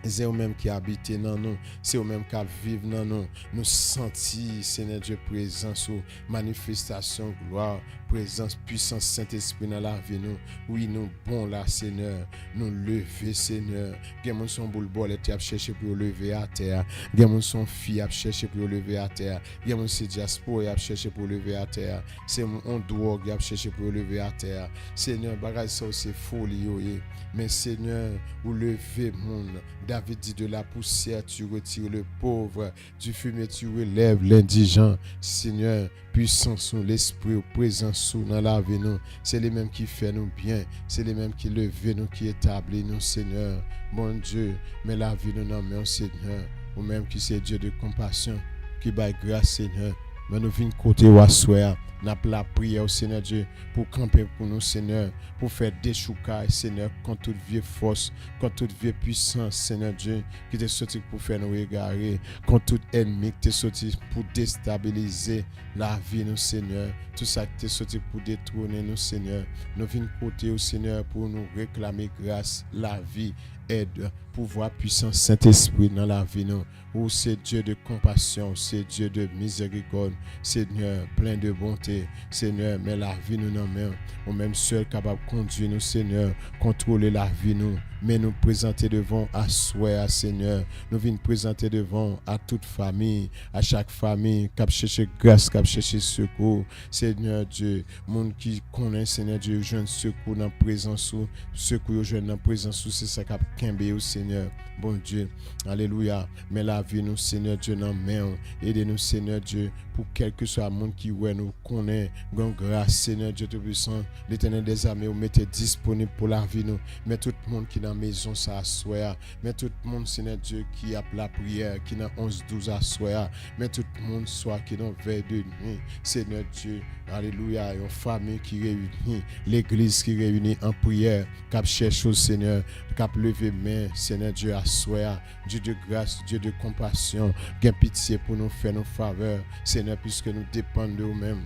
C'est eux-mêmes qui habitent dans nous, c'est eux-mêmes qui vivent dans nous. Nous sentir, Seigneur Dieu, présence, manifestation, gloire, présence, puissance, Saint-Esprit dans la vie. Nous. Oui, nous bon là, Seigneur. Nous lever, Seigneur. Gen son boule bol et a cherché pour lever à terre. Gen son fille a cherché pour lever à terre. Gen c'est diaspora a cherché pour lever à terre. C'est on drogue a cherché pour lever à terre. Seigneur, bagage ça c'est folie. Mais Seigneur, vous levez monde. David dit de la poussière tu retires le pauvre, du fumier tu relèves l'indigent. Seigneur, puissance sous l'esprit, présence sous dans la vie nous. C'est les mêmes qui fait nous bien, c'est les mêmes qui lèvent nous, qui établissent nous, Seigneur. Mon Dieu, mais la vie nous en main, Seigneur. Ou même qui c'est Dieu de compassion, qui baille grâce, Seigneur. Mais nous venons côté ou assoir, nous la prière au Seigneur Dieu pour camper pour nous, Seigneur, pour faire des choucailles, Seigneur, contre toute vieille force, contre toute vieille puissance, Seigneur Dieu, qui t'est sorti pour faire nous égarer, contre tout ennemi qui t'est sorti pour déstabiliser la vie, nous, Seigneur. Tout ça qui t'est sorti pour détrôner nous, Seigneur. Nous venons côté au Seigneur pour nous réclamer grâce, la vie, aide, pouvoir, puissance, Saint-Esprit dans la vie, nous. Oh, c'est Dieu de compassion, c'est Dieu de miséricorde, Seigneur, plein de bonté, Seigneur, mais la vie nous en main, ou même seul capable de conduire nous, Seigneur, contrôler la vie nous, mais nous présenter devant à souhait, Seigneur, nous venons présenter devant à toute famille, à chaque famille, qui a cherché grâce, qui a cherché secours, Seigneur Dieu, monde qui connaît, Seigneur Dieu, jeune secours dans la présence, secours jeune dans la présence, c'est ça qui a kembe au Seigneur, bon Dieu, alléluia, mais la vie nous, Seigneur Dieu, dans main, aidez-nous, Seigneur Dieu, pour quel que soit le monde qui nous connaît, grâce, Seigneur Dieu Tout-Puissant, l'Éternel des armées, vous mettez disponible pour la vie nous, mais tout le monde qui est dans la maison, ça a soir, mais tout le monde, Seigneur Dieu, qui a la prière, qui est dans 11-12 à soir, mais tout le monde soit qui est dans veille de nuit, Seigneur Dieu, alléluia, une famille qui réunit, l'église qui réunit en prière, qui cherche au Seigneur, qui a levé main, Seigneur Dieu, à soir, Dieu de grâce, Dieu de compassion, qui a pitié pour nous faire nos faveurs, Seigneur, puisque nous dépendons de nous-mêmes.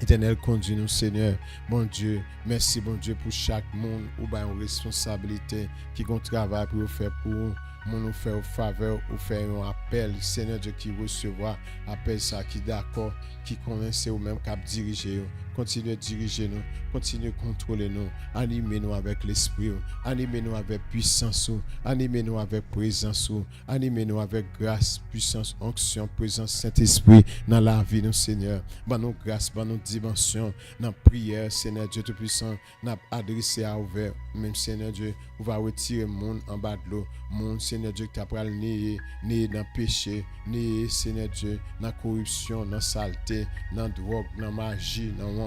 Éternel, conduis-nous, Seigneur. Bon Dieu, merci, bon Dieu, pour chaque monde ou bien une responsabilité qui qu'on travaille pour faire pour nous faire faveur ou faire un appel, Seigneur Dieu, qui recevra appel ça, qui d'accord, qui convainc ou même cap diriger. Continue de diriger nous, continue de contrôler nous, animez-nous avec l'esprit, animez-nous avec puissance, animez-nous avec présence, animez-nous avec grâce, puissance, onction, présence, Saint-Esprit dans la vie, nous, Seigneur. Ban nous grâce, ban nous dimension, dans la prière, Seigneur Dieu Tout-Puissant, n'a adressé à ouvert, même Seigneur Dieu, on va retirer le monde en bas de l'eau, monde, Seigneur Dieu, qui t'a pris né dans le péché, né, Seigneur Dieu, dans la corruption, dans la saleté, dans la drogue, dans la magie, dans le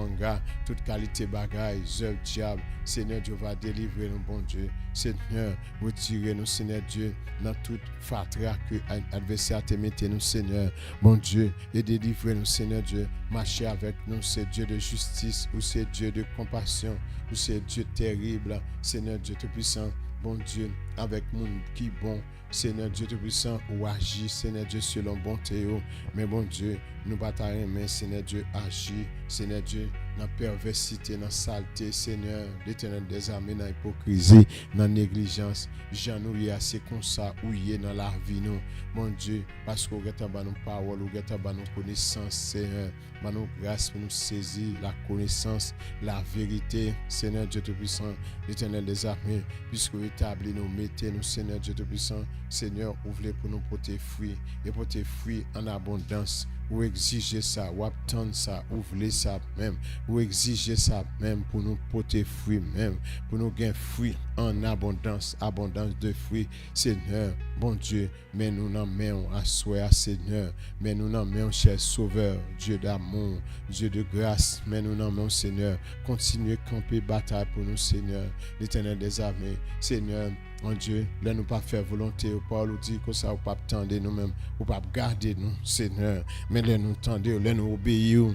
toute qualité bagaille, œuvre diable, Seigneur Dieu va délivrer nous, bon Dieu. Seigneur, retirez-nous, Seigneur Dieu, dans toute fatra que l'adversaire te mette nous, Seigneur, bon Dieu, et délivrez-nous, Seigneur Dieu. Marchez avec nous, c'est Dieu de justice, ou c'est Dieu de compassion, ou c'est Dieu terrible, Seigneur Dieu Tout-Puissant, bon Dieu, avec monde qui bon, Seigneur Dieu Tout-Puissant, ou agit, Seigneur Dieu, selon bonté, mais bon Dieu, nous bataillons, mais Seigneur Dieu agit, Seigneur Dieu, dans la perversité, dans la saleté, Seigneur, l'Éternel des armées, dans l'hypocrisie, dans la négligence, j'en nous assez comme ça, où il est dans la vie, nous, mon Dieu, parce qu'on a nos paroles, on a nos connaissances, Seigneur, nos grâce pour nous saisir la connaissance, la vérité, Seigneur Dieu Tout-Puissant, l'Éternel des armées, puisque vous établissez nous, mettez nous, Seigneur Dieu Tout-Puissant, Seigneur, ouvrez pour nous porter fruit, et porter fruit en abondance. Ou exigez ça, ou attendre ça, ou voulez ça même, ou exigez ça même pour nous porter fruit même, pour nous gagner fruit en abondance, abondance de fruits, Seigneur, bon Dieu, mais nous n'en mettons à souhait, Seigneur, mais nous n'en mettons, cher Sauveur, Dieu d'amour, Dieu de grâce, mais nous n'en mettons, Seigneur, continuez à camper bataille pour nous, Seigneur, l'Éternel des armées, Seigneur, mon Dieu, là nous pas faire volonté, ou pas nous dire que ça, ou pas attendre nous-mêmes, ou pas garder nous, Seigneur, mais là nous tendre, là nous obéir.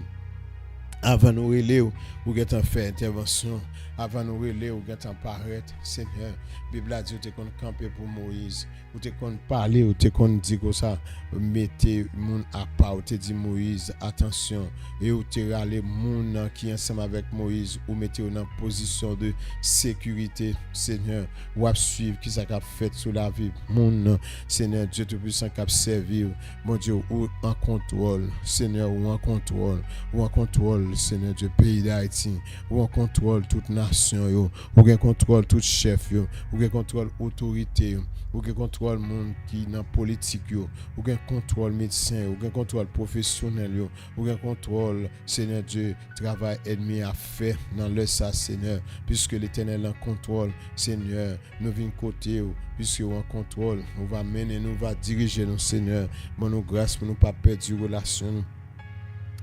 Avant nous relais ou get faire intervention, avant nous relais ou get paraître, Seigneur, Bible a dit tu qu'on camper pour Moïse, ou tu qu'on parler ou tu qu'on dit que ça mettez moun à part, ou tu dit Moïse attention, et ou tu râler moun qui ensemble avec Moïse ou mettez en position de sécurité, Seigneur, ou à suivre qui ça qu'a fait sur la vie moun, Seigneur Dieu Tout-Puissant qui a servi, mon Dieu, ou en contrôle, Seigneur, ou en contrôle, Seigneur Dieu, pays d'Haïti, ou en contrôle toute nation, ou en contrôle tout chef, ou en contrôle autorité, ou en contrôle monde qui dans politique, ou en contrôle médecin, ou en contrôle professionnel, ou en contrôle, Seigneur Dieu, travail ennemi à faire dans le ça, Seigneur, puisque l'Éternel en contrôle, Seigneur, nous venons côté, puisque nous en contrôle, on va mener, nous va diriger nous, Seigneur, bon nous grâce pour nous pas perdre de relation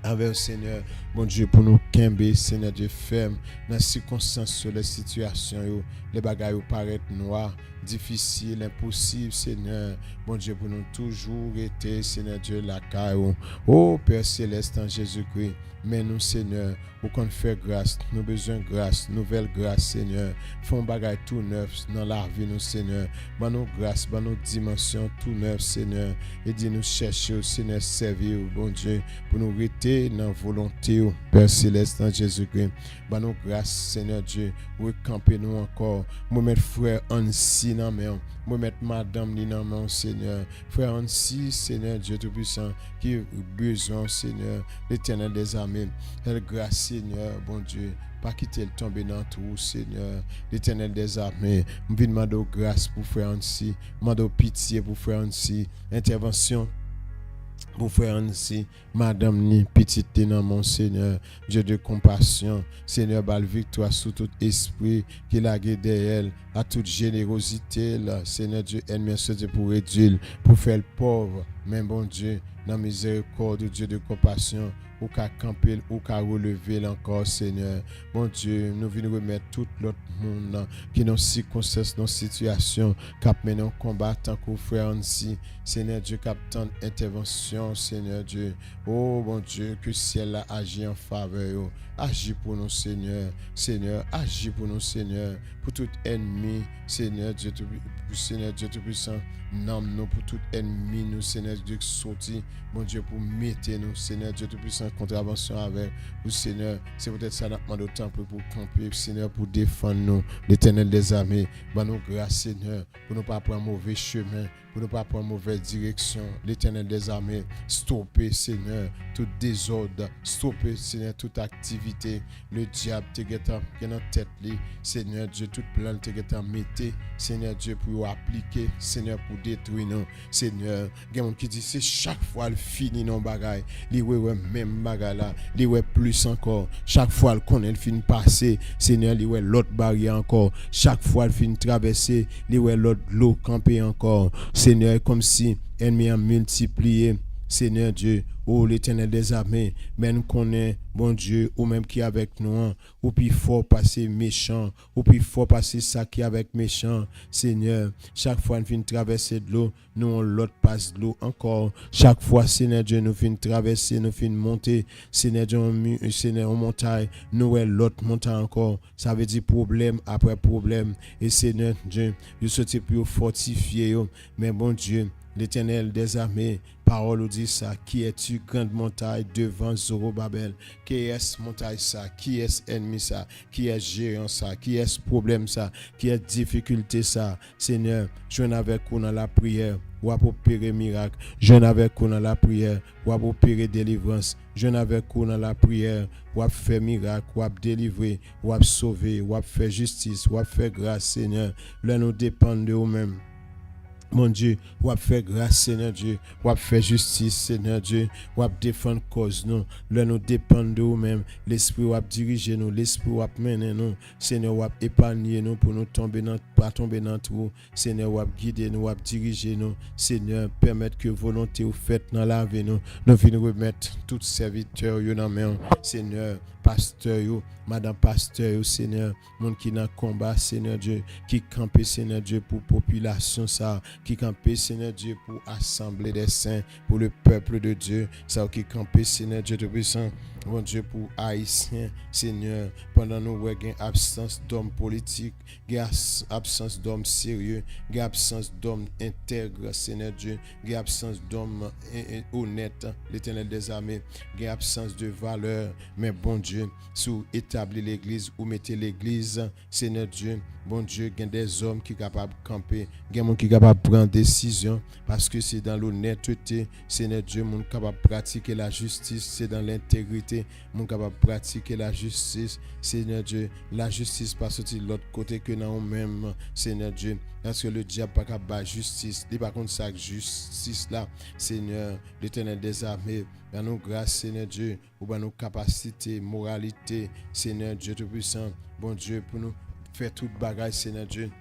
avec le Seigneur, bon Dieu, pour nous camber, Seigneur Dieu, ferme dans les circonstances, sur les situations, les bagailles paraissent noirs, difficiles, impossibles, Seigneur, bon Dieu, pour nous toujours être, Seigneur Dieu, la caille, oh Père Céleste en Jésus-Christ, mais nous, Seigneur, pour qu'on fait grâce, nous besoin de grâce, nouvelle grâce, Seigneur, font bagaille tout neuf dans la vie, nous, Seigneur, ban nous grâce, ban nous dimension tout neuf, Seigneur, et dis nous chercher, Seigneur, servir, bon Dieu, pour nous rester dans la volonté, Père Céleste en Jésus-Christ, ban nous grâce, Seigneur Dieu, recamper nous encore, moi mettre frère Ansi dans main, moi mettre madame ni dans main, Seigneur, frère Ansi, Seigneur Dieu Tout-Puissant, qui a besoin, Seigneur, l'Éternel des armées, elle grâce, Seigneur, bon Dieu, pas quitter le tomber dans tout, Seigneur, l'Éternel des armées, je viens demander grâce pour frère Ansi, demander pitié pour frère Ansi, intervention pour frère Ansi, madame ni petite dans mon Seigneur, Dieu de compassion, Seigneur, bal victoire sous tout esprit qui l'a guidé elle, à toute générosité, là, Seigneur Dieu, ennemi pour réduire, pour faire le pauvre, même bon Dieu, dans miséricorde, Dieu de compassion, ou qu'à camper, ou qu'à relever encore, Seigneur. Bon Dieu, nous venons remettre tout l'autre monde qui dans circonstances, dans situation, qui mène un combat tant qu'au frère Ansi, Seigneur Dieu, qui attend intervention, Seigneur Dieu. Oh, bon Dieu, que ciel a agi en faveur, agis pour nous, Seigneur. Seigneur, agis pour nous, Seigneur. Pour tout ennemi, Seigneur Dieu Tout-Puissant, nomme nous pour tout ennemi, nous, Seigneur Dieu, qui sorti, mon Dieu, pour mettre nous, Seigneur Dieu Tout-Puissant, contravention avec vous, Seigneur. C'est peut-être ça, nous demandons autant pour camper, Seigneur, pour défendre nous, l'Éternel des armées. Bah, nous, grâce, Seigneur, pour ne pas prendre mauvais chemin, pour ne pas prendre mauvaise direction, l'Éternel des armées, stopper, Seigneur, tout désordre, stopper, Seigneur, toute activité, le diable, te guettant, qui est dans tête, Seigneur Dieu, toute plan, te guettant, mettez, Seigneur Dieu, pour appliquer, Seigneur, pour détruire nous, Seigneur. Il y a des gens qui disent, c'est chaque fois le fini non bagaille, li ouais même bagaille là, li ouais plus encore, chaque fois le connaît le fin passer, Seigneur, li ouais l'autre barrière encore, chaque fois le fin traverser, li ouais l'autre l'eau camper encore, Seigneur, comme si ennemi a multiplié, Seigneur Dieu, oh l'Éternel des armées, mais nous connaissons, bon Dieu, ou même qui est avec nous, ou puis fort passer méchant, ou puis fort passer ça qui est avec méchant, Seigneur, chaque fois nous finissons traverser de l'eau, nous on l'autre passe de l'eau encore, chaque fois, Seigneur Dieu, nous finissons traverser, nous finissons monter, Seigneur Dieu, Seigneur, on montagne, nous l'autre montagne encore, ça veut dire problème après problème, et Seigneur Dieu, je souhaite plus fortifier, mais bon Dieu, l'Éternel des armées, parole dit ça, qui es-tu grande montagne devant Zorobabel? Qui est montagne ça? Qui est ennemi ça? Qui est géant ça? Qui est problème ça? Qui est difficulté ça? Seigneur, je viens avec vous dans la prière, ou à opérer miracle. Je viens avec vous dans la prière, ou à opérer délivrance. Je viens avec vous dans la prière, ou à faire miracle, ou à délivrer, ou à sauver, ou à faire justice, ou à faire grâce, Seigneur. Là, nous dépendons de vous-même. Mon Dieu, ou à faire grâce, Seigneur Dieu, ou à faire justice, Seigneur Dieu, ou à défendre cause nous. Là, nous dépendons de nous-mêmes. L'Esprit ou à diriger nous, l'Esprit ou à mener nous. Seigneur, ou à épargner nous pour nous tomber dans, pas tomber dans tout. Seigneur, ou à guider nous, ou à diriger nous. Seigneur, permettre que volonté ou faite dans la vie nous. Nous venons remettre tous serviteurs dans main. Seigneur, pasteur, madame pasteur, Seigneur, monde qui dans combat, Seigneur Dieu, qui campe, Seigneur Dieu, pour population ça, qui campe, Seigneur Dieu, pour assembler des saints, pour le peuple de Dieu, ça qui campe, Seigneur Dieu Tout-Puissant, mon Dieu, pour haïtiens, Seigneur, pendant nous, il y a absence d'hommes politiques, il y a absence d'hommes sérieux, il y a absence d'hommes intègres, Seigneur Dieu, il y a absence d'hommes honnêtes, l'Éternel des armées, il y a absence de valeur, mais bon Dieu, sous établir l'église ou mettez l'église, Seigneur Dieu, bon Dieu, il y a des hommes qui sont capables de camper, il y a des gens qui sont capables de prendre des décisions, parce que c'est dans l'honnêteté, Seigneur Dieu, mon capable de pratiquer la justice, c'est dans l'intégrité, mon capable de pratiquer la justice, Seigneur Dieu, la justice pas sortir de l'autre côté que dans nous-mêmes, Seigneur Dieu, parce que le diable pas capable de justice, il par contre ça justice là, Seigneur, l'Éternel des armées, dans nos grâces, Seigneur Dieu, ou dans nos capacités, moralité, Seigneur Dieu Tout-Puissant, bon Dieu, pour nous faire toute bagage, Seigneur Dieu.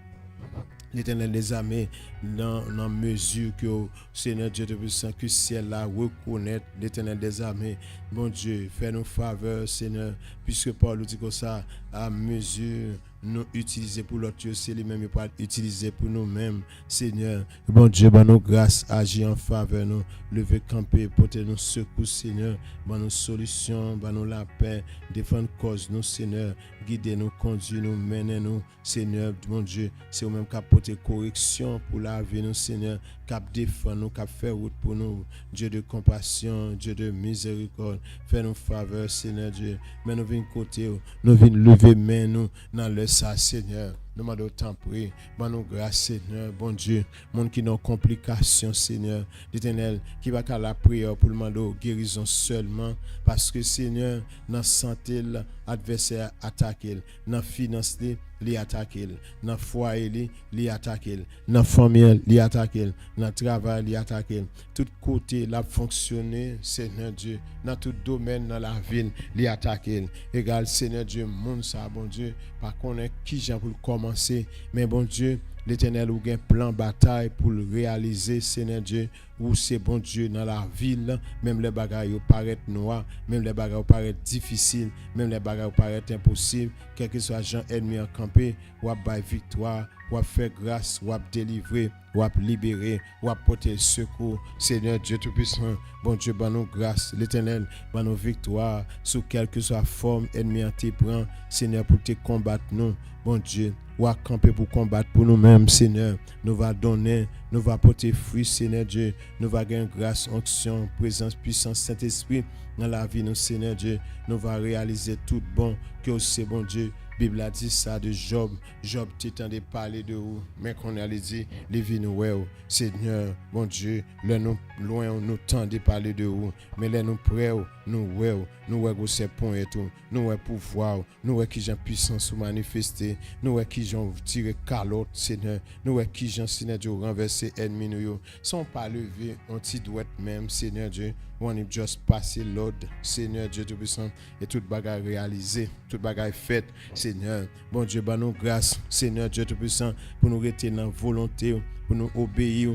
L'Éternel des armées, dans mesure que Seigneur Dieu Tout-Puissant, que ciel là reconnaître l'Éternel des armées, bon Dieu, fais-nous faveur, Seigneur, puisque Paul dit que ça, à mesure nous utiliser pour l'autre, c'est lui-même pas utiliser pour nous-mêmes, Seigneur. Bon Dieu, bon nos grâces, agis en faveur nous, lever camper, porter nos secours, Seigneur, bon nos solutions, bon nous la paix, défendre cause nous, Seigneur, guider nous, conduire nous, mener nous, Seigneur, mon Dieu, c'est nous-mêmes qui apporter correction pour la vie nous, Seigneur, qui défendre nous, qui faire route pour nous, Dieu de compassion, Dieu de miséricorde, fais-nous faveur, Seigneur Dieu, mais nous venons côté, nous venons lever main nous dans le ça, Seigneur. Nous demandons autant prier. Bon, nous grâce, Seigneur, bon Dieu. Monde qui n'a complications, Seigneur. L'Éternel, qui va qu'à la prière pour le demander guérison seulement. Parce que, Seigneur, dans la santé, l'adversaire attaque. Dans la finance, il attaque. Dans le foyer, il attaque. Dans la famille, il attaque. Dans le travail, il attaque. Tout côté, il a fonctionné, Seigneur Dieu. Dans tout domaine, dans la ville, il attaque. Égal, Seigneur Dieu, monde ça, bon Dieu. Par contre, qui j'ai pour commencer, mais bon Dieu, l'Éternel ou un plan bataille pour le réaliser, Seigneur Dieu, ou c'est bon Dieu dans la ville, même les bagailles paraissent noirs, même les bagailles paraissent difficiles, même les bagailles paraissent impossibles, quel que soit gens ennemis en campé, ou à bailler victoire, ou à faire grâce, ou à délivrer, ou à libérer, ou à porter secours. Seigneur Dieu Tout-Puissant, bon Dieu, ban nous grâce, l'Éternel, ban nous victoire, sous quelle que soit forme ennemi en te prend, Seigneur, pour te combattre nous, bon Dieu, ou à camper pour combattre pour nous-mêmes, Seigneur, nous va donner, nous va porter fruit, Seigneur Dieu, nous va gagner grâce, onction, présence, puissance, Saint-Esprit, dans la vie, nous, Seigneur Dieu, nous va réaliser tout bon, que c'est bon Dieu. Bible a dit ça de Job. Job t'étendait parler de où, mais qu'on a dit, les vies nous, Seigneur, bon Dieu, là nous loin, nous tendez parler de où, mais là nous prêts, nous où c'est point et tout, nous pouvoir, nous qui j'ai puissance manifester, nous qui j'ai tiré calotte, Seigneur, nous qui j'ai Seigneur Dieu renverser ennemi nous, sans pas lever, on t'y doit même, Seigneur Dieu. On est juste passé l'ordre, Seigneur Dieu Tout-Puissant, et toute bagarre réalisée, toute bagarre faite, Seigneur. Bon Dieu, bah nous grâce, Seigneur Dieu Tout-Puissant, pour nous rester dans la volonté, pour nous obéir.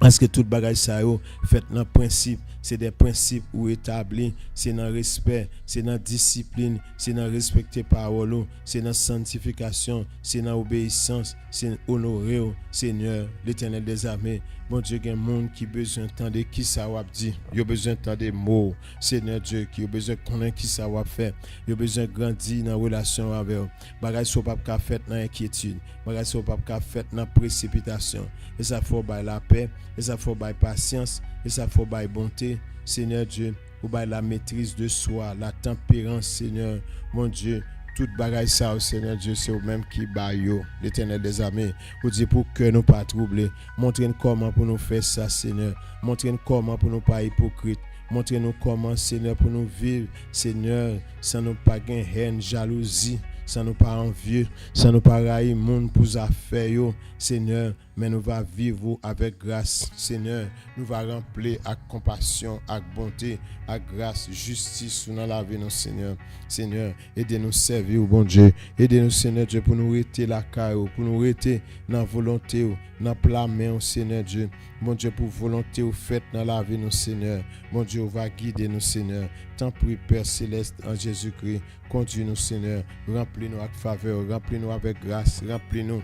Parce que toute bagaille ça fait dans principe, c'est des principes ou établis, c'est dans respect, c'est dans discipline, c'est dans respecter parole, c'est dans sanctification, c'est dans obéissance, c'est honorer Seigneur, l'Éternel des armées. Bon Dieu, il y a un monde qui a besoin d'entendre qui ça va dire. Il a besoin d'entendre des mots. Seigneur Dieu, qui a besoin de connaître qui ça va faire. Il a besoin de grandir dans la relation avec eux. Bagay so pas qu'à faire dans inquiétude. Bagay so pas qu'à faire dans précipitation. Et ça faut bailler la paix, et ça faut bailler patience, et ça faut bailler bonté. Seigneur Dieu, ou bailler la maîtrise de soi, la tempérance, Seigneur. Mon Dieu, toute bagaille ça, Seigneur Dieu, c'est au même qui baille, l'Éternel des armées. Vous dites pour que nous pas troubler. Montrez-nous comment pour nous faire ça, Seigneur. Montrez-nous comment pour nous pas hypocrite. Montrez-nous comment, Seigneur, pour nous vivre, Seigneur, sans nous pas gagner haine, jalousie, sans nous pas envieux, sans nous pas railler monde pour affaires, Seigneur, mais nous va vivre avec grâce, Seigneur, nous va remplir avec compassion, avec bonté, avec grâce, justice dans la vie, Seigneur. Seigneur, aidez-nous servir, bon Dieu, aidez-nous, Seigneur Dieu, pour nous rester la caille, pour nous rester dans la volonté, dans la main, Seigneur Dieu. Mon Dieu, pour volonté ou faite dans la vie, Seigneur. Mon Dieu, va guider nous, Seigneur. Tant pis, Père Céleste, en Jésus-Christ, conduis-nous, Seigneur. Remplis-nous avec faveur, remplis-nous avec grâce, remplis-nous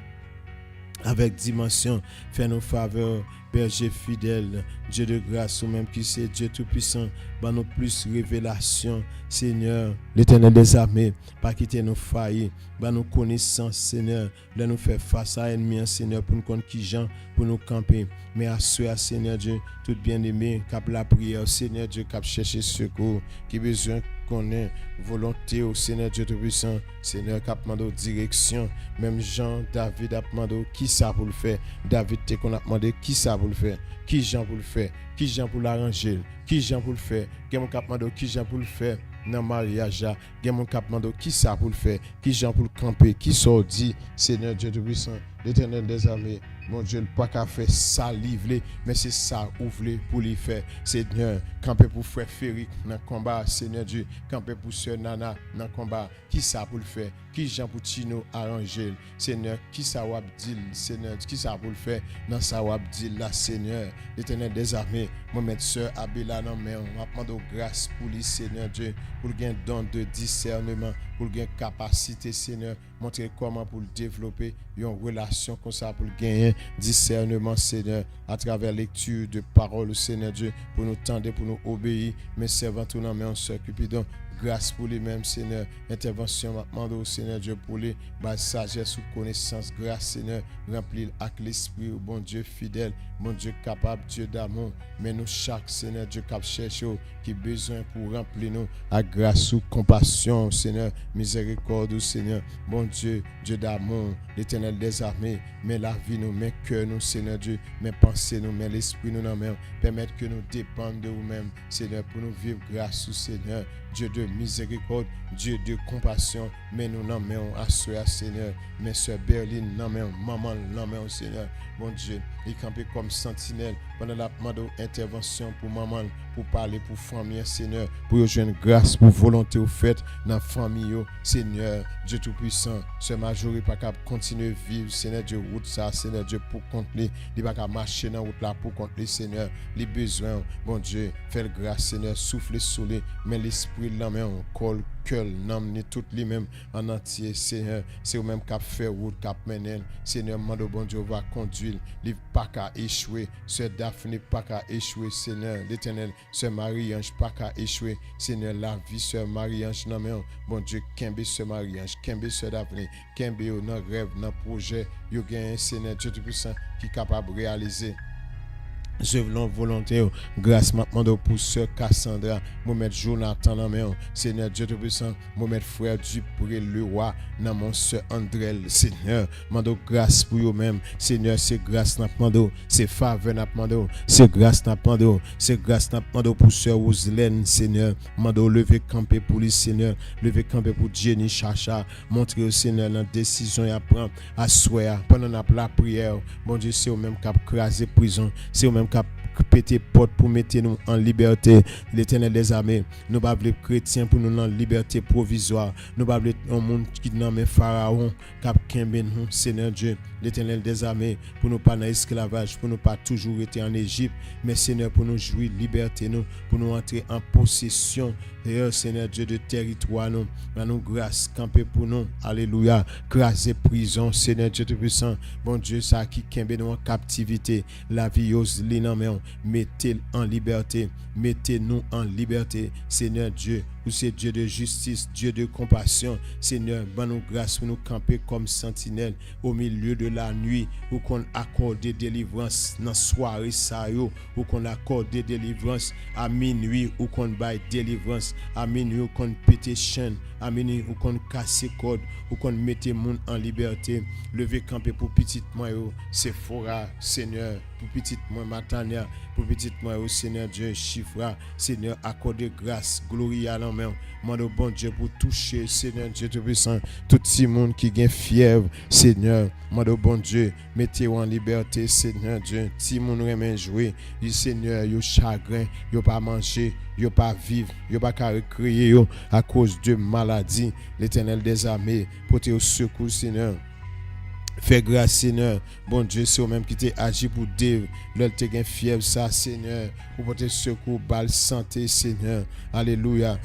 avec dimension, fais-nous faveur, berger fidèle, Dieu de grâce, ou même qui c'est Dieu tout-puissant, bah nous plus révélation, Seigneur, l'Éternel des armées, pas quitter nos failles, bah nous connaissance, Seigneur, là nous faire face à l'ennemi, Seigneur, pour nous connaître qui gens, pour nous camper, mais à ceux, Seigneur Dieu, tout bien-aimé, cap la prière, Seigneur Dieu, cap chercher secours, qui besoin qu'on ait volonté au Seigneur Dieu tout-puissant, Seigneur, cap demandé direction, même Jean, David a demandé qui ça pour le faire, David te qu'on a demandé qui ça pour le faire, qui Jean pour le faire, qui Jean pour l'arranger, qui Jean pour le faire, qui cap demandé qui Jean pour le faire dans mariage, qui mon cap demandé qui ça pour le faire, qui Jean pour le camper, qui sort dit Seigneur Dieu tout-puissant, l'Éternel des armées. Mon Dieu, pas qu'à faire ça livrer, mais c'est ça ouvrir pour lui faire. Seigneur, camper pour frère Féric dans le combat, Seigneur Dieu, camper pour sœur Nana dans le combat. Qui ça pour le faire? Qui Jean pour Tino arranger? Seigneur, qui ça va dire? Seigneur, qui ça pour le faire? Dans ça va dire là, Seigneur, l'Éternel des armées. Moi, mettre sœur Abela dans mes mains. On demande grâce pour lui, Seigneur Dieu, pour le don de discernement, pour le capacité, Seigneur, montrer comment pour le développer, une relation comme ça pour le gagner. Discernement, Seigneur, à travers lecture de paroles, Seigneur Dieu, pour nous tendre, pour nous obéir. Mais servant tout dans mais on s'occupe donc. Grâce pour lui-même, Seigneur. Intervention, demande au Seigneur Dieu pour lui. Sagesse ou connaissance, grâce, Seigneur. Remplir avec l'esprit, bon Dieu fidèle, bon Dieu capable, Dieu d'amour. Mais nous, chaque Seigneur Dieu qui cherche, qui a besoin pour remplir nous à grâce ou compassion, Seigneur. Miséricorde, Seigneur. Bon Dieu, Dieu d'amour, l'Éternel des armées. Mais la vie, nous, mais cœur, nous, Seigneur Dieu. Mais pensée, nous, mais l'esprit, nous, nous, permettre que nous dépendions de vous-même, Seigneur, pour nous vivre grâce au Seigneur. Dieu de miséricorde, Dieu de compassion, mais nous n'en mettons à soi, Seigneur. Mais sœur Berline, n'en mettons, maman, n'en mettons, Seigneur. Mon Dieu, il campait comme sentinelle pendant la demande intervention pour maman, pour parler pour famille, Seigneur, pour joindre grâce, pour volonté au fait dans la famille, Seigneur, Dieu Tout-Puissant, ce majorité pas capable continuer vivre, Seigneur Dieu, route ça, Seigneur Dieu, pour contenir, il pas capable marcher dans route là pour contenir, Seigneur, les besoins, bon Dieu, fais grâce, Seigneur, souffle sur les, mais l'esprit là, mais on colle, cœur, n'amener tout lui-même en entier, Seigneur, c'est au même cap faire route, cap mener, Seigneur, mando bon Dieu va conduire, il pas qu'à échouer, ce Daphné pas qu'à échouer, Seigneur, l'Éternel, ce Marie-Ange pas qu'à échouer, Seigneur, la vie, ce Marie-Ange, non mais bon Dieu, Kembe ce Marie-Ange, Kembe ce Daphné, Kembe dans rêve, dans projet, yo gagne Seigneur Dieu Tout-Puissant qui est capable de réaliser. Je veux volonté, grâce maintenant pour sœur Cassandra, moi mettre Jonathan dans main, Seigneur Dieu Tout-Puissant, moi mettre frère Dupré le roi dans mon sœur Andrel, Seigneur, mando grâce pour eux même, Seigneur, c'est grâce n'a mando, c'est faveur n'a mando, c'est grâce n'a mando, c'est grâce n'a mando pour sœur Roselène, Seigneur, mando lever camper pour lui, Seigneur, lever camper pour Jenny Chacha, montrer au Seigneur la décision à prendre, à souhait pendant la prière, bon Dieu, c'est au même cap craser prison, c'est au même cap péter porte pour mettre nous en liberté, l'Éternel des armées, nous pas les chrétiens pour nous en liberté provisoire, nous pas un monde qui dans mes pharaons cap kembe nous, Seigneur Dieu, l'Éternel des armées, pour nous pas dans esclavage, pour nous pas toujours être en Égypte, mais Seigneur pour nous jouir liberté nous, pour nous entrer en possession, Seigneur Dieu de territoire nous, nous grâce camper pour nous, alléluia, craser prison, Seigneur Dieu Tout-Puissant, bon Dieu ça qui kembe nous en captivité, la vie ose l'inamé, mettez en liberté, mettez-nous en liberté, Seigneur Dieu, vous c'est Dieu de justice, Dieu de compassion, Seigneur, ban nous grâce pour nous camper comme sentinelle au milieu de la nuit, où qu'on accorde délivrance dans soirée ça yo, où qu'on accorde délivrance à minuit, où qu'on baille délivrance à minuit, où qu'on pète chaîne, à minuit, où qu'on casse code, où qu'on mette monde en liberté, lever camper pour petit moi yo, Sephora, Seigneur, pour petit moi Matania, pour petit moi au Seigneur Dieu, chiffra, Seigneur, accorde grâce, gloire à la main, mande au bon Dieu pour toucher, Seigneur Dieu Tout-Puissant, tout ce monde qui gagne fièvre, Seigneur, mande au bon Dieu, mettez-vous en liberté, Seigneur Dieu, si monde remet jouer, du Seigneur, yo chagrin, yo pas manger, yo pas vivre, yo pas recréer yo à cause de maladie, l'Éternel des armées, portez au secours, Seigneur. Fais grâce, Seigneur. Bon Dieu, c'est au-même qui t'a agi pour Dieu. L'autre t'a gain fièvre, ça, Seigneur. Pour porter secours, balle santé, Seigneur. Alléluia.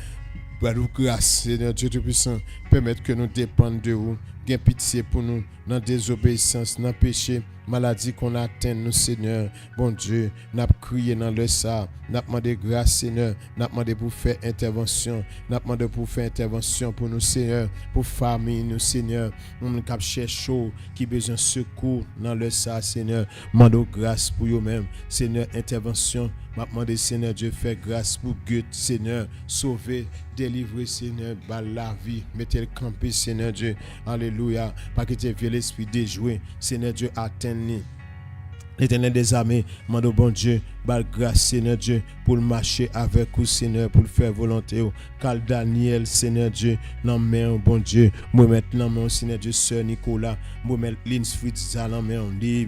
Nous grâce, Seigneur Dieu Tout-Puissant. Permettre que nous dépendions de vous. Gain pitié pour nous dans désobéissance, dans péché, maladie qu'on atteint nous, Seigneur. Bon Dieu, n'a crié dans le ça, n'a demandé grâce, Seigneur, n'a demandé pour faire intervention, n'a demandé pour faire intervention pour nous, Seigneur, pour famille nous, Seigneur. On cap cherche chaud qui besoin secours dans le ça, Seigneur. Mando grâce pour eux-mêmes, Seigneur, intervention. M'a demandé, Seigneur Dieu, faire grâce pour Dieu, Seigneur, sauver, délivrer, Seigneur, par la vie, mettez le camper, Seigneur Dieu, alléluia, pas que tu aies l'esprit déjoué, Seigneur Dieu, atteint-nous. L'Éternel des armées, mande au bon Dieu, bal grâce, Seigneur Dieu, pour marcher avec vous, Seigneur, pour faire volonté. Car Daniel, Seigneur Dieu, non mais bon Dieu, moi maintenant, mon Seigneur Dieu, sœur Nicolas, moi mettre Lins Fritza, non mais on dit,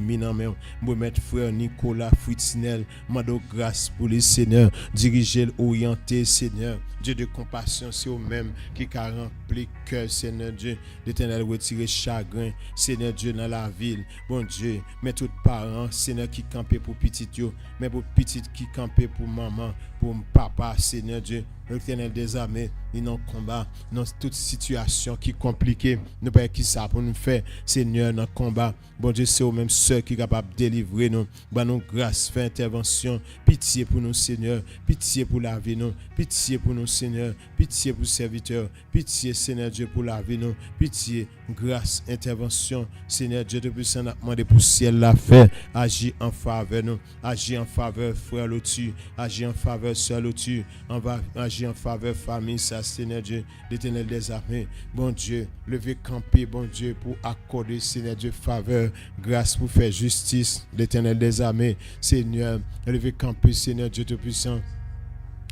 moi mettre frère Nicolas Fritznel, mande grâce pour les Seigneur, diriger orienter, Seigneur, Dieu de compassion, c'est au même qui a rempli cœur, Seigneur Dieu, l'Éternel retire chagrin, Seigneur Dieu, dans la ville, bon Dieu, mais tous parents, Seigneur qui campait pour petit yo, mais pour petit qui campait pour maman, pour papa, Seigneur Dieu, l'Éternel des armées, il en combat, dans toute situation qui est compliquée, nous pas qui ça pour nous faire, Seigneur, dans le combat, bon Dieu, c'est au même seul qui est capable de délivrer nous, bah nous grâce, fait intervention, pitié pour nous, Seigneur, pitié pour la vie nous, pitié pour nous, Seigneur, pitié pour serviteurs, pitié, Seigneur Dieu, pour la vie nous, pitié, grâce, intervention, Seigneur Dieu, depuis ça, nous demandé pour ciel la fait, agir en faveur nous, agir en faveur frère Lotu, agir en faveur sœur Lotu, on va agir en faveur famille, ça, Seigneur Dieu, l'Éternel des armées, bon Dieu, lever camper, bon Dieu, pour accorder, Seigneur Dieu, faveur, grâce pour faire justice, l'Éternel des armées, Seigneur, lever camper, Seigneur Dieu Tout-Puissant,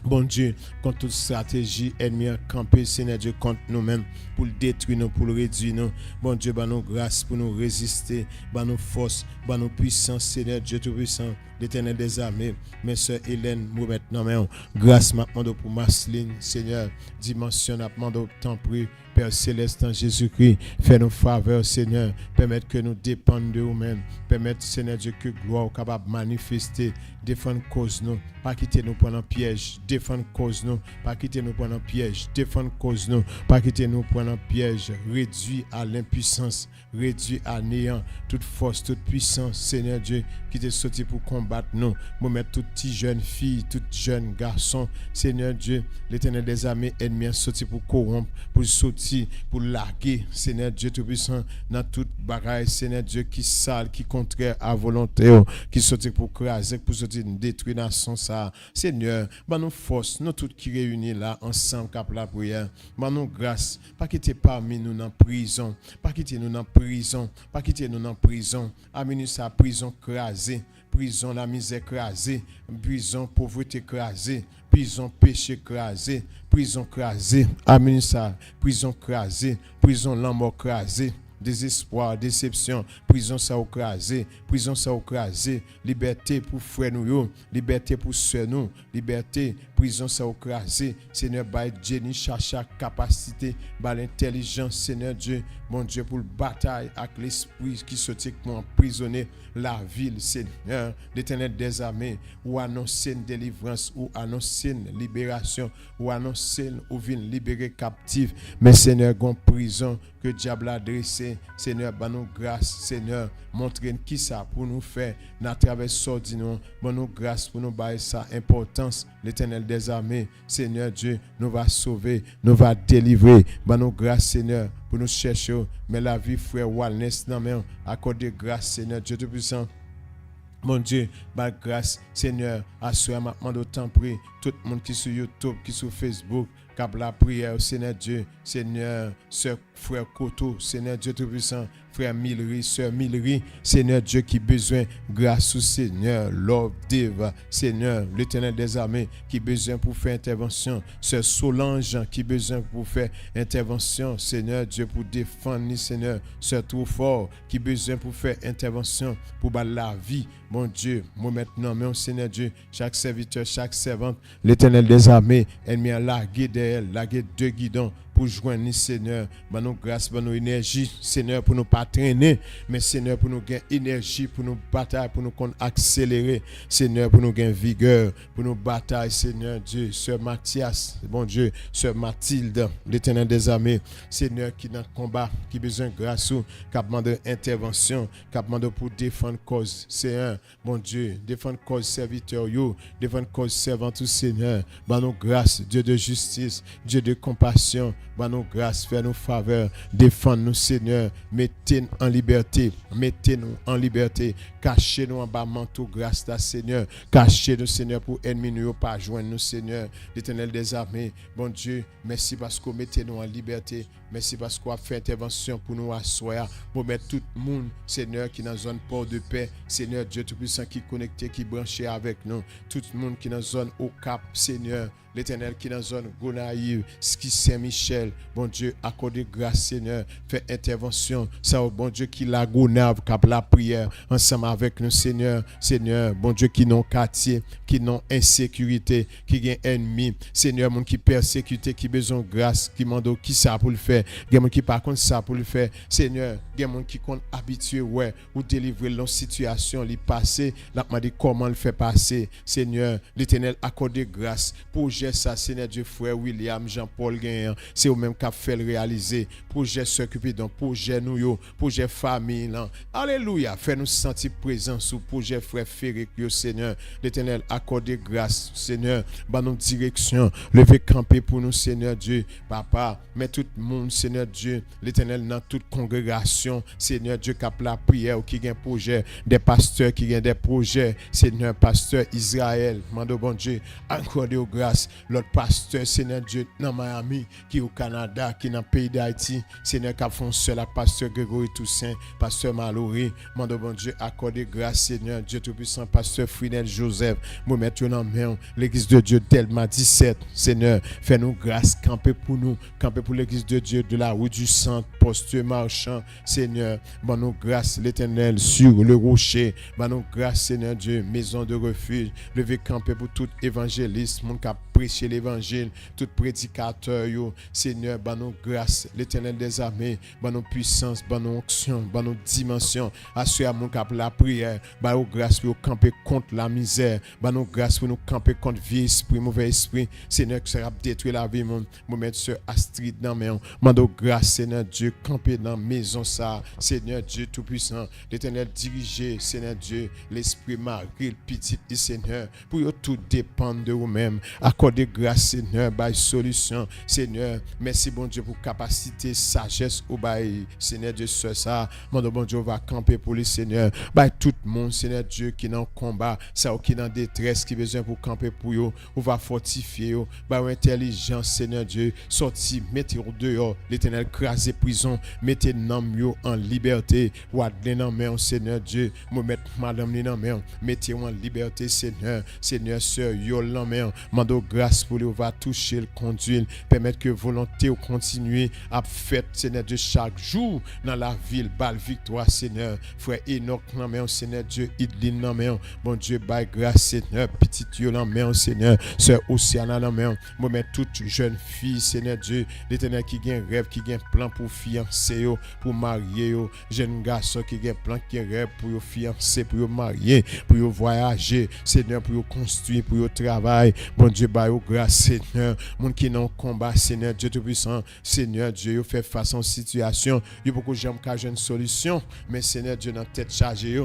Bon Dieu, contre toute stratégie ennemi campé, Seigneur Dieu, contre nous-mêmes, pour le détruire nous, pour le réduire nous. Bon Dieu, bah nous grâce pour nous résister, bah nous force, bah nous puissance, Seigneur Dieu Tout-Puissant, l'Éternel des armées. Mes soeurs Hélène, nous maintenant, mais grâce maintenant pour Marceline, Seigneur, dimension, maintenant, t'en prie, Père Céleste en Jésus-Christ, fais-nous faveur, Seigneur, permettre que nous dépendions de nous-mêmes, permettre, Seigneur Dieu, que gloire capable de manifester, défendre cause nous, pas quitter nous pendant piège, défendre cause nous, pas quitter nous pendant piège, défendre cause nous, pas quitter nous pendant piège, réduit à l'impuissance, réduit à néant, toute force, toute puissance, Seigneur Dieu, qui t'est sorti pour combattre nous, pour mettre toutes petites jeunes filles, toutes jeunes garçons, Seigneur Dieu, l'Éternel des armées ennemis sorti pour corrompre, pour sortir, pour larguer, Seigneur Dieu Tout-Puissant, dans toute bagaille, Seigneur Dieu, qui sale, qui contraire à volonté, qui sorti pour craser, pour sortir détruire nation ça. Seigneur, bah nous force, nous tous qui réunis là ensemble cap la prière. Bah nous grâce, pas quitter parmi nous dans prison, pas quitter nous dans prison, pas quitter nous dans prison. Amener sa prison crasée, prison la misère crasée, prison pauvreté crasée, prison péché crasé, prison crasée. Amener sa prison crasée, prison la mort crasée. Désespoir, déception, prison ça crasé, prison ça crasé, liberté pour frère nous, liberté pour soeur nous, liberté, prison ça crasé, Seigneur, by Jenny chacha capacité, by l'intelligence, Seigneur Dieu, mon Dieu, pour le bataille avec l'esprit qui sortit pour emprisonner la ville, Seigneur, l'Éternel des armées, ou annoncer une délivrance, ou annoncer une libération, ou annoncer ou vient libérer captif, mais Seigneur, gon prison que diable a dressé, Seigneur, ban nous grâce, Seigneur, montrez qui ça pour nous faire, à travers sordi nous, ban nous grâce pour nous bailler sa importance, l'Éternel des armées, Seigneur Dieu, nous va sauver, nous va délivrer, ban nous grâce, Seigneur, pour nous chercher, mais la vie, frère Wellness, non, mais accordez grâce, Seigneur Dieu Tout-Puissant. Mon Dieu, par grâce, Seigneur, assure maintenant d'autant prix, tout le monde qui est sur YouTube, qui est sur Facebook, cap la prière, Seigneur Dieu, Seigneur, sœur, frère Koto, Seigneur Dieu Tout-Puissant, frère Millery, sœur Millery, Seigneur Dieu qui besoin, grâce au Seigneur, Lord Dave, Seigneur, l'Éternel des armées, qui besoin pour faire intervention, sœur Solange, qui besoin pour faire intervention, Seigneur Dieu, pour défendre, Seigneur, sœur Trop-Fort, qui besoin pour faire intervention, pour battre la vie, mon Dieu, moi maintenant, mon Seigneur Dieu, chaque serviteur, chaque servante, l'Éternel des armées, ennemi a largué d'elle, largué deux guidons, pour joindre Seigneur, bah nous grâce, bah nous énergie, Seigneur, pour nous pas traîner, mais Seigneur, pour nous gagner énergie, pour nous batailler, pour nous accélérer, Seigneur, pour nous gagner vigueur, pour nous batailler, Seigneur Dieu, Sœur Mathias, bon Dieu, Sœur Mathilde, l'Éternel des armées, Seigneur, qui dans le combat, qui besoin de grâce, qui a demandé intervention, qui a demandé pour défendre cause, Seigneur, bon Dieu, défendre cause serviteur, défendre cause servant tout Seigneur, bah nous grâce, Dieu de justice, Dieu de compassion, bah nous grâce, fais-nous faveur, défends-nous Seigneur, mettez-nous en liberté, cachez-nous en bas manteau grâce ta Seigneur, cachez-nous Seigneur pour ennemis nous pas joindre nous Seigneur, l'Éternel des armées, bon Dieu, merci parce que mettez-nous en liberté, merci parce qu'on a fait intervention pour nous asseoir, pour mettre tout le monde Seigneur qui est dans la zone port de paix, Seigneur Dieu Tout-Puissant qui est connecté, qui est branché avec nous, tout le monde qui est dans la zone au Cap Seigneur, l'Éternel qui est dans la zone Gonaïve, Ski Saint-Michel, bon Dieu, accordez grâce Seigneur, fait intervention, ça bon Dieu qui la Gonave, cap la prière, ensemble avec nous Seigneur, bon Dieu qui non quartier, qui non insécurité, qui gagne ennemi, Seigneur, mon qui persécuté, qui besoin de grâce, qui mando qui ça pour le faire, gagne mon qui par contre ça pour le faire, Seigneur, gagne mon qui compte habitué ouais, ou délivrer leur situation, li passer, là m'a dit comment le faire passer, Seigneur, l'Éternel accordez grâce, projet ça, Seigneur Dieu, frère William, Jean-Paul Gagnon, c'est au même qu'a fait le réaliser, projet s'occuper d'un projet nous yo, projet famille là, alléluia, fais nous sentir présent sous projet frère Féric yo, Seigneur, l'Éternel accordez grâce, Seigneur, dans nos directions, levez camper pour nous, Seigneur Dieu, papa, mais tout le monde, Seigneur Dieu, l'Éternel dans toute congrégation, Seigneur Dieu, cap la prière, qui gagne projet, des pasteurs qui gagnent des projets, Seigneur, pasteur Israël, mando bon Dieu, accordez grâce, l'autre pasteur, Seigneur Dieu, dans Miami, qui est au Canada, qui est dans le pays d'Haïti, Seigneur, qui a fait seul la pasteur Grégory Toussaint, pasteur Mallory, mon bon Dieu, accordez grâce, Seigneur Dieu Tout-Puissant, pasteur Frinel Joseph, nous mettons dans main l'église de Dieu Delma 17, Seigneur, fais-nous grâce, camper pour nous, camper pour l'église de Dieu de la rue du Centre, poste marchand, Seigneur, bon nous grâce, l'Éternel, sur le rocher, bon nous grâce, Seigneur Dieu, maison de refuge, lever camper pour tout évangéliste, mon qui a prêché l'évangile, tout prédicateur, yo, Seigneur, bon nous grâce, l'Éternel des armées, bon nous puissance, bon nous onction, bon nous dimension, assure à mon cap la prière, bon nous grâce pour camper contre la misère, bon nous grâce pour nous camper contre vieux esprit, mauvais esprit, Seigneur, qui sera détruit la vie, mon mettre sur Astrid dans mes bon nous grâce, Seigneur Dieu, camper dans maison ça, Seigneur Dieu Tout-Puissant, l'Éternel diriger, Seigneur Dieu, l'esprit Marie, le petit Seigneur, pour tout dépendre de vous-même, accordez grâce, Seigneur, by solution, Seigneur, merci bon Dieu pour capacité, sagesse au bail, Seigneur Dieu, sur ça, mon bon Dieu va camper pour le Seigneur, by tout le monde, Seigneur Dieu, qui est dans combat, ça qui est dans détresse, qui besoin pour camper pour eux, on va fortifier eux, by intelligence, Seigneur Dieu, sorti, mettez-vous dehors, l'Éternel craser prison, mettez nous en liberté, ou à dans main, Seigneur Dieu, me mettre madame dans main, mettez-vous en liberté, Seigneur, Seigneur, sœur, yo en main, mando grâce pour lui, va toucher le conduire, permettre que volonté ou continuer à faire, Seigneur Dieu, chaque jour dans la ville, balle victoire, Seigneur, frère Enoch en main, Seigneur Dieu, Idlin en main, bon Dieu, by grâce, Seigneur, petit yo en main, Seigneur, sœur Océana en main, me mettre toute jeune fille, Seigneur Dieu, l'Éternel qui gagne rêve, qui gagne plan pour fiancer, pour marier, jeune garçon qui gagne plan, qui rêve pour fiancer, pour marier, pour voyager, Seigneur, pour construire, pour travail, bon Dieu, bah grâce, Seigneur, mon qui non combat, Seigneur Dieu Tout-Puissant, Seigneur Dieu, fait face à une situation, il y a beaucoup de gens qui ont une solution, mais Seigneur Dieu, dans tête chargée,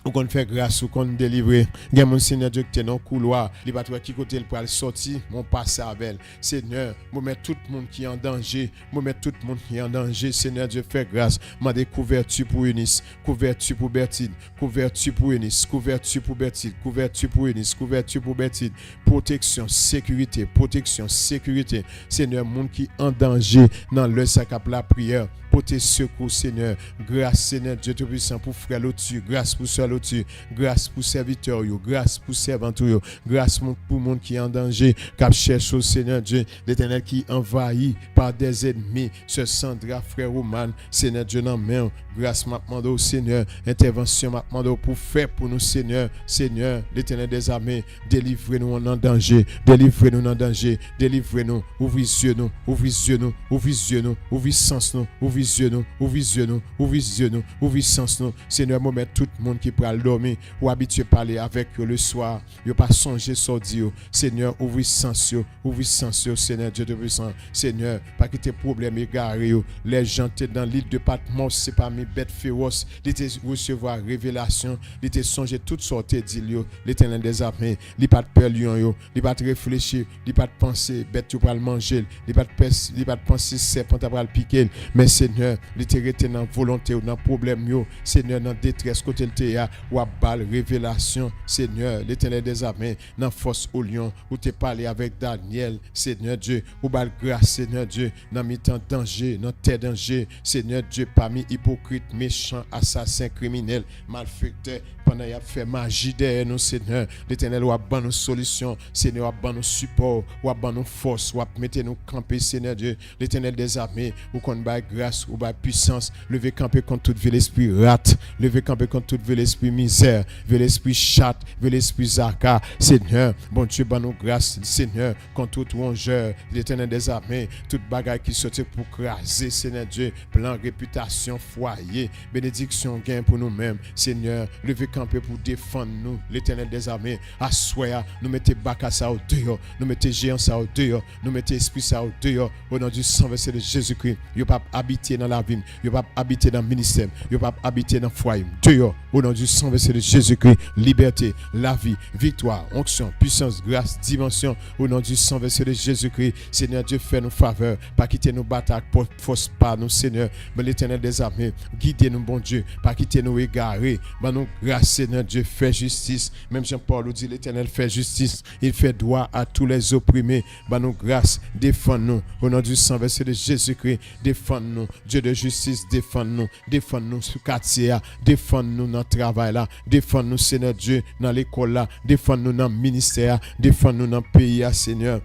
ou qu'on fait grâce ou qu'on délivre. Il y a mon Seigneur Dieu qui est dans le couloir, il va trouver qui côté il peut sortir, mon passe avec. Seigneur, moi mettre tout le monde qui est en danger, moi mettre tout le monde qui est en danger. Seigneur Dieu, fais grâce. M'a des couverture pour Eunice, couverture pour Bertine, couverture pour Eunice, couverture pour Bertine, couverture pour Eunice, couverture pour Bertine. Protection, sécurité, protection, sécurité. Seigneur, monde qui est en danger dans le sac à la prière. Pour tes secours, Seigneur. Grâce, Seigneur Dieu Tout-Puissant, pour frère Lotu. Grâce pour soeur Lotu. Grâce pour serviteur. Grâce pour servanteur. Grâce pour le monde qui est en danger. Cap cherche au Seigneur Dieu. L'Éternel qui est envahi par des ennemis. Ce Sandra, frère Roman. Seigneur Dieu, dans main. Grâce, m'a demandé au Seigneur. Intervention, m'a demandé pour faire pour nous, Seigneur. Seigneur, l'Éternel des armées. Délivrez-nous en danger. Délivrez-nous en danger. Délivrez-nous. Ouvrez yeux nous. Ouvrez yeux nous. Ouvrez yeux nous. Ouvrez sens nous. Ouvrez yeux nous, ouvrez yeux nous, ouvrez yeux nous, ouvrez sens nous. Seigneur, moi mettre tout le monde qui peut dormir ou habitué à parler avec eux le soir. Yo pas songer sur Dieu. Seigneur, ouvrez sens yo, Seigneur Dieu de puissant. Seigneur, pas que tes problèmes égarés yo. Les gens t'es dans l'île de Patmos, c'est pas mes bêtes féroces. Ils te recevoir révélation, ils te songer toutes sortes d'îles. L'Éternel des armées, il pas de peur lion yo, il pas de réfléchir, il pas de penser bête pour le manger, il pas de penser serpent pour le piquer. Mais Seigneur, il te rete dans volonté ou dans problème yo, Seigneur, dans détresse côté le théâ ou à balle révélation, Seigneur, l'Éternel des armées, dans force au lion, où te parler avec Daniel, Seigneur Dieu, ou balle grâce, Seigneur Dieu, dans mi-temps danger, dans tes danger, Seigneur Dieu, parmi hypocrites, méchants, assassins, criminels, malfaiteurs, pendant y a fait magie derrière nous, Seigneur, l'Éternel ou a ban nos solutions, Seigneur, ou a ban nos supports, ou a ban nos forces, ou a mettre nous camper, Seigneur Dieu, l'Éternel des armées, ou qu'on baille grâce, ou baille puissance, lever camper contre tout vil esprit rate, lever camper contre tout vil esprit misère, vil esprit chat, vil esprit zaka, Seigneur, bon Dieu, ban nos grâce, Seigneur, contre tout rongeur, l'Éternel des armées, toute bagaille qui sortit pour craser, Seigneur Dieu, plan, réputation, foyer, bénédiction, gain pour nous-mêmes, Seigneur, lever camper pour défendre nous, l'Éternel des armées, assoya, nous mettez baka ça au dehors, nous mettez géant ça au dehors, nous mettez esprit ça au dehors, au nom du sang versé de Jésus-Christ, yo pas habiter habiter dans la vie, yo pas habiter dans le ministère, yo pas habiter dans le foyer. Dehors, au nom du sang versé de Jésus-Christ, liberté, la vie, victoire, onction, puissance, grâce, dimension, au nom du sang versé de Jésus-Christ. Seigneur Dieu, fais nous faveur, pas quitter nos batailles, pour force pas nous, Seigneur, mais l'Éternel des armées, guidez-nous, bon Dieu, pas quitter nous égarés, mais nous grâce, Seigneur Dieu, fais justice. Même Jean-Paul dit, l'Éternel fait justice, il fait droit à tous les opprimés, bah nous grâce, défends-nous, au nom du sang versé de Jésus-Christ, défends-nous, Dieu de justice, défends-nous sur quartier, défends-nous dans le travail là, défends-nous, Seigneur Dieu, dans l'école là, défends-nous dans le ministère, défends-nous dans le pays, Seigneur.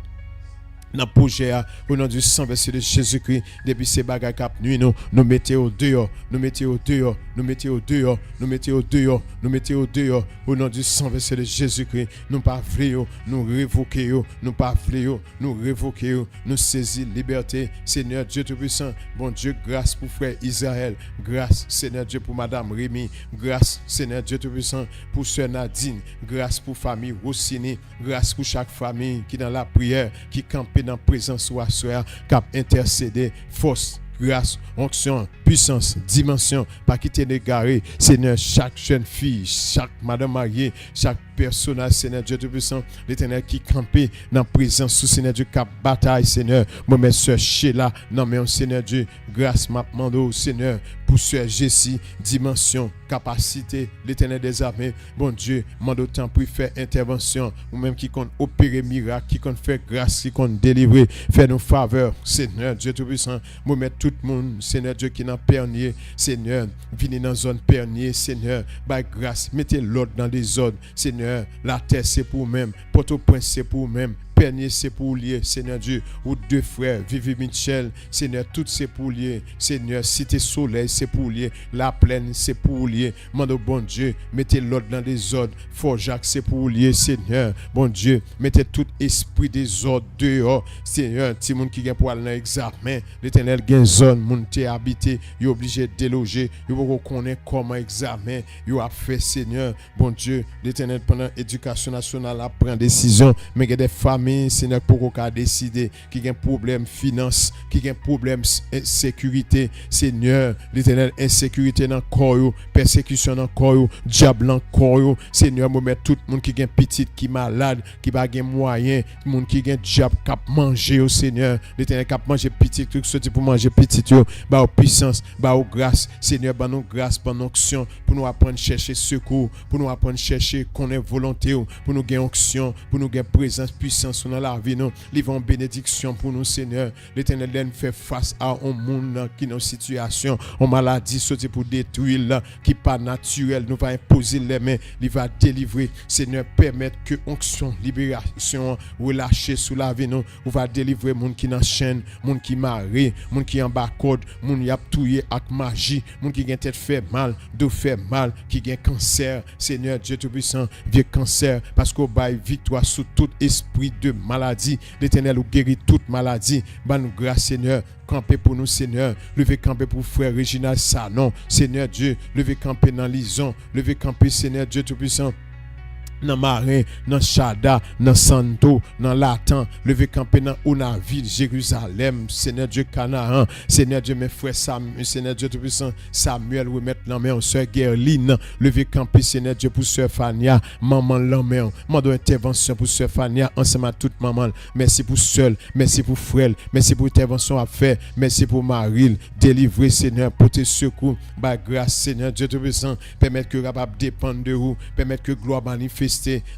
Dans le projet, au nom du sang versé de Jésus-Christ, depuis ces bagages cap nuit, nous mettons au dehors, nous mettons au dehors, nous mettons au dehors, nous mettons au dehors, nous mettons au dehors, au nom du sang versé de Jésus-Christ, nous pas voulons, nous révoquons, nous pas voulons, nous révoquons, nous saisir liberté, Seigneur Dieu Tout-Puissant, bon Dieu, grâce pour frère Israël, grâce, Seigneur Dieu, pour Madame Rémi, grâce, Seigneur Dieu Tout-Puissant, pour Sœur Nadine, grâce pour famille Rossini, grâce pour chaque famille qui dans la prière, qui campe dans la présence ou à soi, cap intercéder, force, grâce, onction, puissance, dimension, pas quitter d'égarer, Seigneur, chaque jeune fille, chaque madame mariée, chaque personnage, Seigneur Dieu Tout-Puissant, l'Éternel qui campait dans la présence sous Seigneur Dieu, cap bataille, Seigneur, moi, mes soeurs Sheila, non, mais Seigneur Dieu, grâce, m'a demandé au Seigneur, pour soeur Jessie, dimension, capacité, l'Éternel des armées, bon Dieu, mande autant pour faire intervention, ou même qui compte opérer miracle, qui compte faire grâce, qui compte délivrer, faire nos faveurs, Seigneur Dieu Tout-Puissant, moi, mettre tout le monde, Seigneur Dieu, qui est dans Pernier, Seigneur, venez dans la zone Pernier, Seigneur, by grâce, mettez l'ordre dans les ordres, Seigneur, la terre c'est pour même, Port-au-Prince c'est pour même, Pernier c'est pour lier, Seigneur Dieu, ou deux frères, Vivi Michel, Seigneur, tout c'est pour lier, Seigneur, Cité Soleil c'est pour lier, La Plaine c'est pour lier, mande au bon Dieu, mettez l'ordre dans les ordres, Fort Jacques c'est pour lier, Seigneur, bon Dieu, mettez tout esprit des ordres dehors, Seigneur, ti moun qui gen pour aller dans l'examen, l'Éternel gen zone, moun te habité, yo obligé de déloger, yo pas connaître comment examen, yo a fait, Seigneur, bon Dieu, l'Éternel pendant éducation nationale a prend décision, mais il y a des familles, Seigneur, pour qu'on décider qui a un problème finance, qui a un problème sécurité, Seigneur, l'Éternel, insécurité dans le corps, persécution dans le corps, diable dans le corps, Seigneur, moi mettre tout le monde qui a un petit, qui est malade, qui n'a pas moyen, le monde qui a un diable qui a mangé au Seigneur, l'Éternel qui a mangé petit, tout ce pour manger petit, bah aux puissance, bah aux grâce, Seigneur, bah nos grâces, bah nos actions, pour nous apprendre à chercher secours, pour nous apprendre à chercher qu'on est volonté, pour nous gagner onction, pour nous gagner présence, puissance dans la vie, nous livrons bénédiction pour nous, Seigneur. L'Éternel nous fait face à un monde qui est en situation, en maladie, sorti pour détruire, là, qui n'est pas naturel, nous va imposer les mains, il va délivrer, Seigneur, permettre que onction, libération, relâcher sous la vie, nous va délivrer monde qui est en chaîne, monde qui est maré, monde qui est en bas code, monde qui a touillé avec magie, monde qui a tête fait mal, dos fait mal, qui a cancer, Seigneur Dieu Tout-Puissant, vieux cancer, parce qu'on baille victoire sous tout esprit de maladie, l'Éternel ou guérit toute maladie, bah nous grâce Seigneur, camper pour nous Seigneur, lever camper pour frère Réginald Sanon, Seigneur Dieu, lever camper dans Lison, lever camper Seigneur Dieu Tout-Puissant, dans Marin, dans Chada, dans Santo, dans Latan, levé campé dans Onaville, Jérusalem, Seigneur Dieu Canaan, Seigneur Dieu mes frères Samuel, Seigneur Dieu Tout-Puissant, Samuel, remettre dans main sœur Gerline, levé campé Seigneur Dieu pour sœur Fania, maman l'homme, mande intervention pour sœur Fania, ensemble à toute maman, merci pour seul, merci pour frère, merci pour intervention à faire, merci pour Maril, délivrer Seigneur, pour tes secours, par grâce Seigneur Dieu Tout-Puissant, permettre que capable dépendre de vous, permettre que gloire manifeste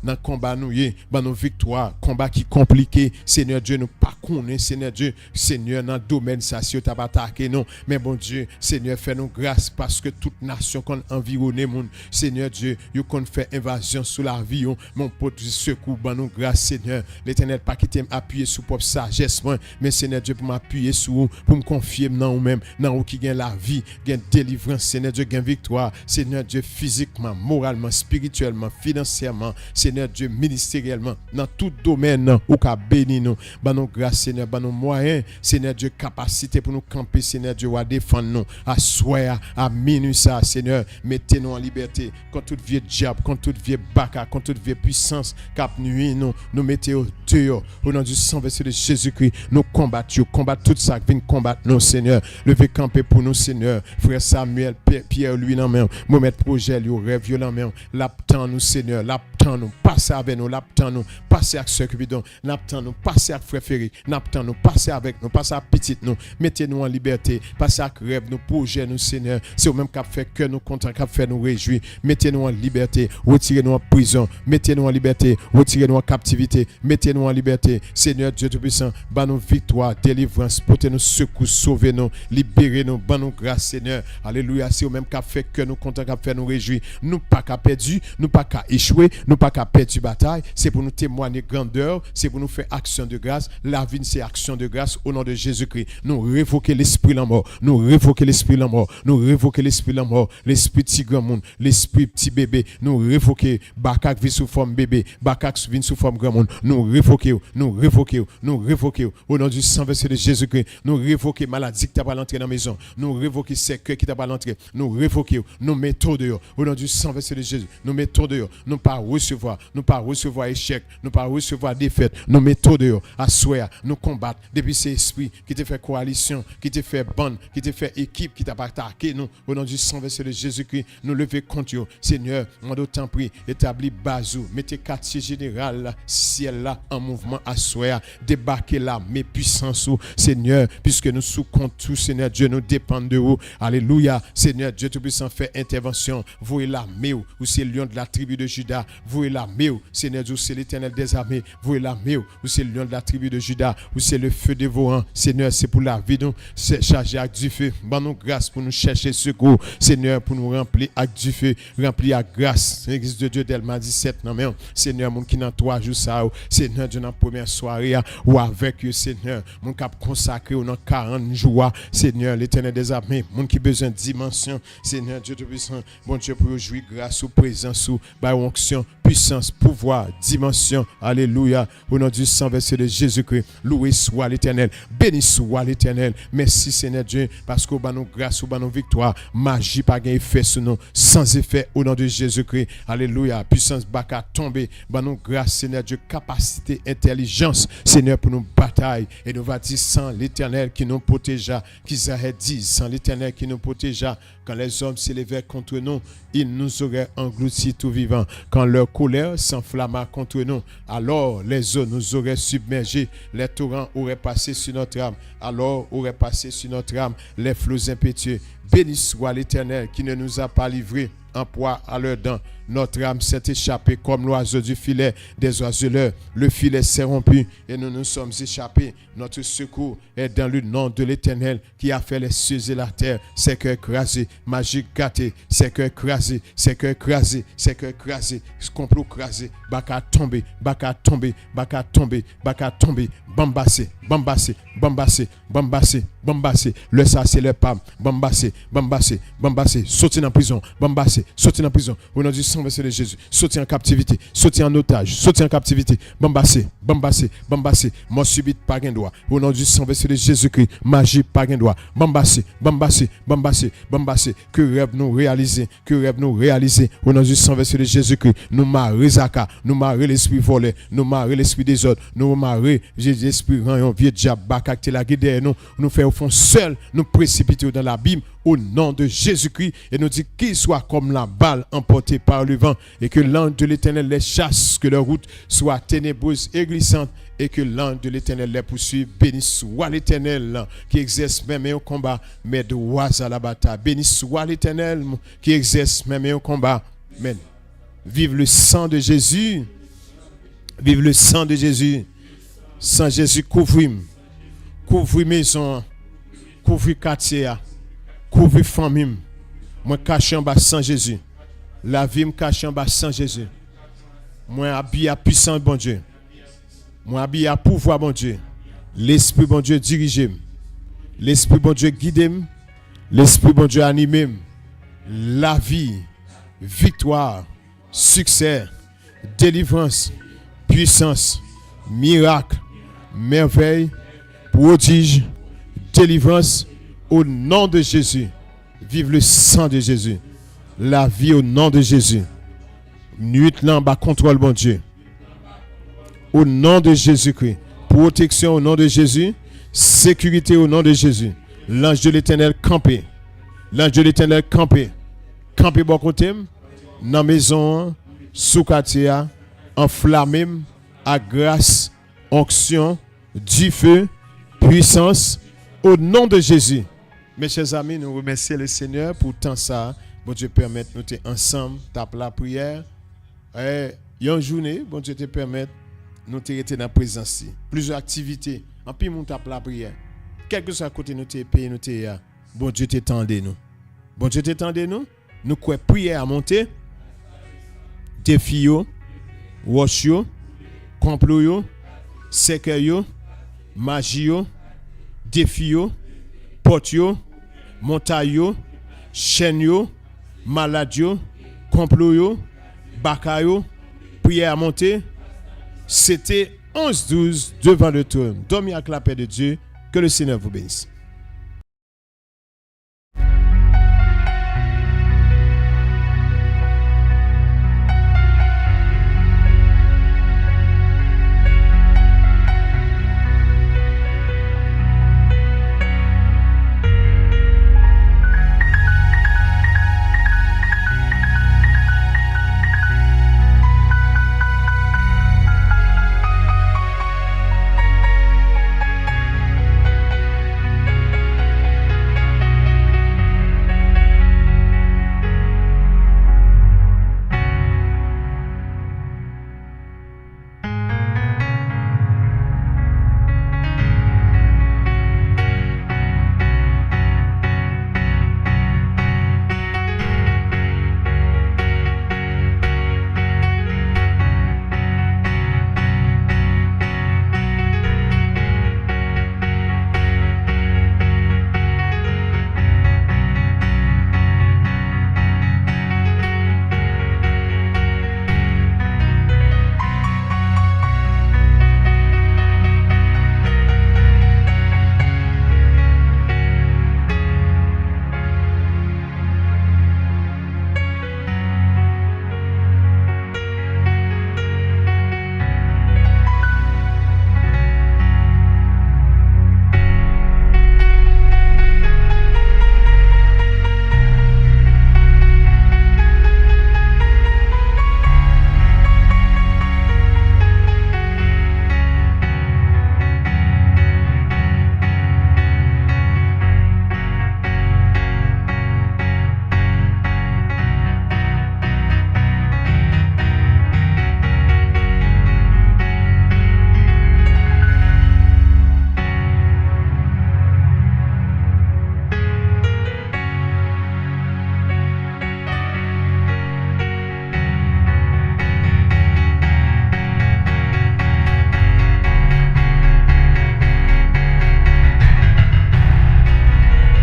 dans le combat nous dans nos victoires, combat qui compliqué, Seigneur Dieu nous pas connaît, Seigneur Dieu, Seigneur dans le domaine ça si tu pas attaqué non, mais bon Dieu, Seigneur fais nous grâce parce que toute nation qu'on environné monde, Seigneur Dieu, you qu'on fait invasion sur la vie, mon pote secours ban nous grâce Seigneur, l'Éternel pas quitter m'appuyer sur propre sagesse moi, mais Seigneur Dieu pour m'appuyer sur vous, pour me confier dans vous même, dans vous qui gagne la vie, gagne délivrance, Seigneur Dieu gagne victoire, Seigneur Dieu physiquement, moralement, spirituellement, financièrement, professionnellement, Seigneur Dieu, ministériellement, dans tout domaine, où qu'a béni nous. Ban nous grâce, Seigneur, ban nous moyens, Seigneur Dieu, capacité pour nous camper, Seigneur Dieu, à défendre nous, à soir, à minuit, ça, Seigneur, mettez-nous en liberté, contre toute vieille diable, contre toute vieille baka, contre toute vieille puissance, cap nuit, nous mettez au dehors, au nom du sang versé de Jésus-Christ, nous combattons tout ça qui vient combattre nous, Seigneur, levez camper pour nous, Seigneur, frère Samuel, Pierre, lui, dans main, Mohamed projet, lui, rêve violent, main, l'aptan nous, Seigneur, l'aptan nous, passez avec nous, l'aptan nous, passez avec ceux qui bidon, l'aptan nous, passez avec frère Ferry, l'aptan nous, passez avec nous, passez avec petite nous, mettez-nous en liberté, passez avec rêve, nous, projet, nous, Seigneur, c'est au même cap fait que nous content, cap fait nous réjouir, mettez-nous en liberté, retirez-nous en prison, mettez-nous en liberté, retirez-nous en captivité, mettez-nous en liberté, Seigneur Dieu Tout-Puissant, ban nous victoire, délivrance, portez-nous secours, sauvez-nous, libérez-nous, ban nous grâce, Seigneur, alléluia, c'est au même cap fait que nous content, cap fait nous réjouir, nous pas qu'à perdu, nous pas qu'à échouer, nous pas qu'à perdre bataille, c'est pour nous témoigner grandeur, c'est pour nous faire action de grâce, la vie c'est action de grâce au nom de Jésus-Christ, nous révoquer l'esprit la mort, nous révoquer l'esprit la mort, nous révoquer l'esprit la mort, l'esprit petit grand monde, l'esprit petit bébé, nous révoquer bakak vit sous forme bébé, bakak vit sous forme grand monde, nous révoquer, au nom du sang versé de Jésus-Christ, nous révoquer maladie qui t'a pas l'entrée dans la maison, nous révoquer secret qui t'a pas l'entrée, nous révoquer, nous mettons dehors, au nom du sang versé de Jésus, nous mettons dehors, nous pas recevoir échec, nous pas recevoir défaite, nous mettons dehors, à souhait, nous combattre depuis ces esprits qui te fait coalition, qui te fait bande, qui te fait équipe, qui t'a pas attaqué, nous, au nom du sang versé de Jésus-Christ, nous lever contre eux, Seigneur, moi d'autant prie, établis bazou, mettez quartier général, ciel là, en mouvement à souhait, débarquez là, mes puissances, Seigneur, puisque nous sous compte tout, Seigneur Dieu, nous dépendons de vous, alléluia, Seigneur Dieu Tout-Puissant, fait intervention, vous et l'armée, ou c'est le lion de la tribu de Juda, vous et l'armée, Seigneur Dieu, c'est l'Éternel des armées, vous et l'armée, ou c'est le lion de la tribu de Juda, ou c'est le feu dévorant, Seigneur, c'est pour la vie, nous, c'est chargé avec du feu, bon nous grâce pour nous chercher secours, Seigneur, pour nous remplir avec du feu, remplir avec grâce, l'Église de Dieu Delma 17, non mais, Seigneur, mon qui dans 3 jours ça, Seigneur Dieu, dans la première soirée, ou avec eux, Seigneur, mon cap consacré, ou dans 40 jours, Seigneur, l'Éternel des armées, mon qui besoin de dimension, Seigneur Dieu Tout-Puissant, bon Dieu, pour jouir grâce ou présence ou par onction, puissance, pouvoir, dimension, alléluia, au nom du sang versé de Jésus-Christ, loué soit l'Éternel, béni soit l'Éternel, merci Seigneur Dieu, parce qu'au bas nous grâce, au bas nous victoire, magie pas gain effet sur nous, sans effet au nom de Jésus-Christ, alléluia, puissance baka tomber, bas nous grâce Seigneur Dieu, capacité, intelligence, Seigneur pour nous bataille, et nous va dire sans l'Éternel qui nous protégea, qu'Israël dit, sans l'Éternel qui nous protégea, quand les hommes s'élevaient contre nous, ils nous auraient engloutis tout vivant. Quand leur colère s'enflamma contre nous, alors les eaux nous auraient submergés, les torrents auraient passé sur notre âme, alors auraient passé sur notre âme les flots impétueux. Béni soit l'Éternel qui ne nous a pas livrés en proie à leurs dents. Notre âme s'est échappée comme l'oiseau du filet des oiseleurs. Le filet s'est rompu et nous nous sommes échappés. Notre secours est dans le nom de l'Éternel qui a fait les cieux et la terre. C'est que écrasé, magique gâté, c'est que écrasé, c'est que écrasé, c'est que écrasé, complot écrasé, baka tomber, baka tomber, baka tomber, baka tomber, bambassé, bambassé, bambassé, bambassé, bambassé, le ça c'est le pam, bambassé, bambassé, bambassé, sorti en prison, bambassé, sorti en prison, au nom du sang versé de Jésus, sorti en captivité, sorti en otage, sorti en captivité, bambassé, bambassé, bambassé, mort subite pas gain droit, au nom du sang versé de Jésus-Christ, magie pas gain droit, bambassé, bambassé, bambassé, bambassé, que rêve nous réaliser, au nom du sang versé de Jésus-Christ, nous marrer Zaka, nous marrer l'esprit volé, nous marrer l'esprit désordre, nous marrer l'esprit rayon vieux diable, bakak te la guide nous faire au fond seul, nous précipiter dans l'abîme, au nom de Jésus-Christ, et nous dit qu'il soit comme la balle emportée par le vent, et que l'ange de l'Éternel les chasse, que leur route soit ténébreuse et glissante, et que l'ange de l'Éternel les poursuive. Béni soit l'Éternel qui exerce même un combat, mais de oies à la bataille. Béni soit l'Éternel qui exerce même un combat. Amen. Vive le sang de Jésus. Vive le sang de Jésus. Sang Jésus couvre maison, couvre quartier, couvre famille. Moi caché en bas sans Jésus. La vie me cache en bas sans Jésus. Moi habillé à puissance bon Dieu. Moi habillé à pouvoir bon Dieu. L'esprit bon Dieu dirige. L'esprit bon Dieu guide. L'esprit bon Dieu anime. La vie, victoire, succès, délivrance, puissance, miracle, merveille, prodige, délivrance au nom de Jésus. Vive le sang de Jésus. La vie au nom de Jésus. Nuit là, bas contrôle, bon Dieu. Au nom de Jésus-Christ. Protection au nom de Jésus. Sécurité au nom de Jésus. L'ange de l'Éternel campé. L'ange de l'Éternel campé. Campé bon côté. Dans la maison, sous quartier, enflammé, à grâce, onction, du feu, puissance, au nom de Jésus. Mes chers amis, nous remercions le Seigneur pour tant ça. Bon Dieu permette nous être ensemble, tape la prière. Il y a une journée, bon Dieu te permette nous être dans la présence. Plusieurs activités. En plus, nous tape la prière. Quel que soit le côté nous te payé, nous te bon Dieu t'étendez nous. Bon Dieu t'étendez nous. Nous quoi prière à monter. Défi yo, wash yo, complot yo, secret yo, magie yo, défi yo, porte yo, montagne yo, chaîne yo, malade yo, complot yo, baka yo, prière à monter. C'était 11-12 devant le trône. Dormez avec la paix de Dieu. Que le Seigneur vous bénisse.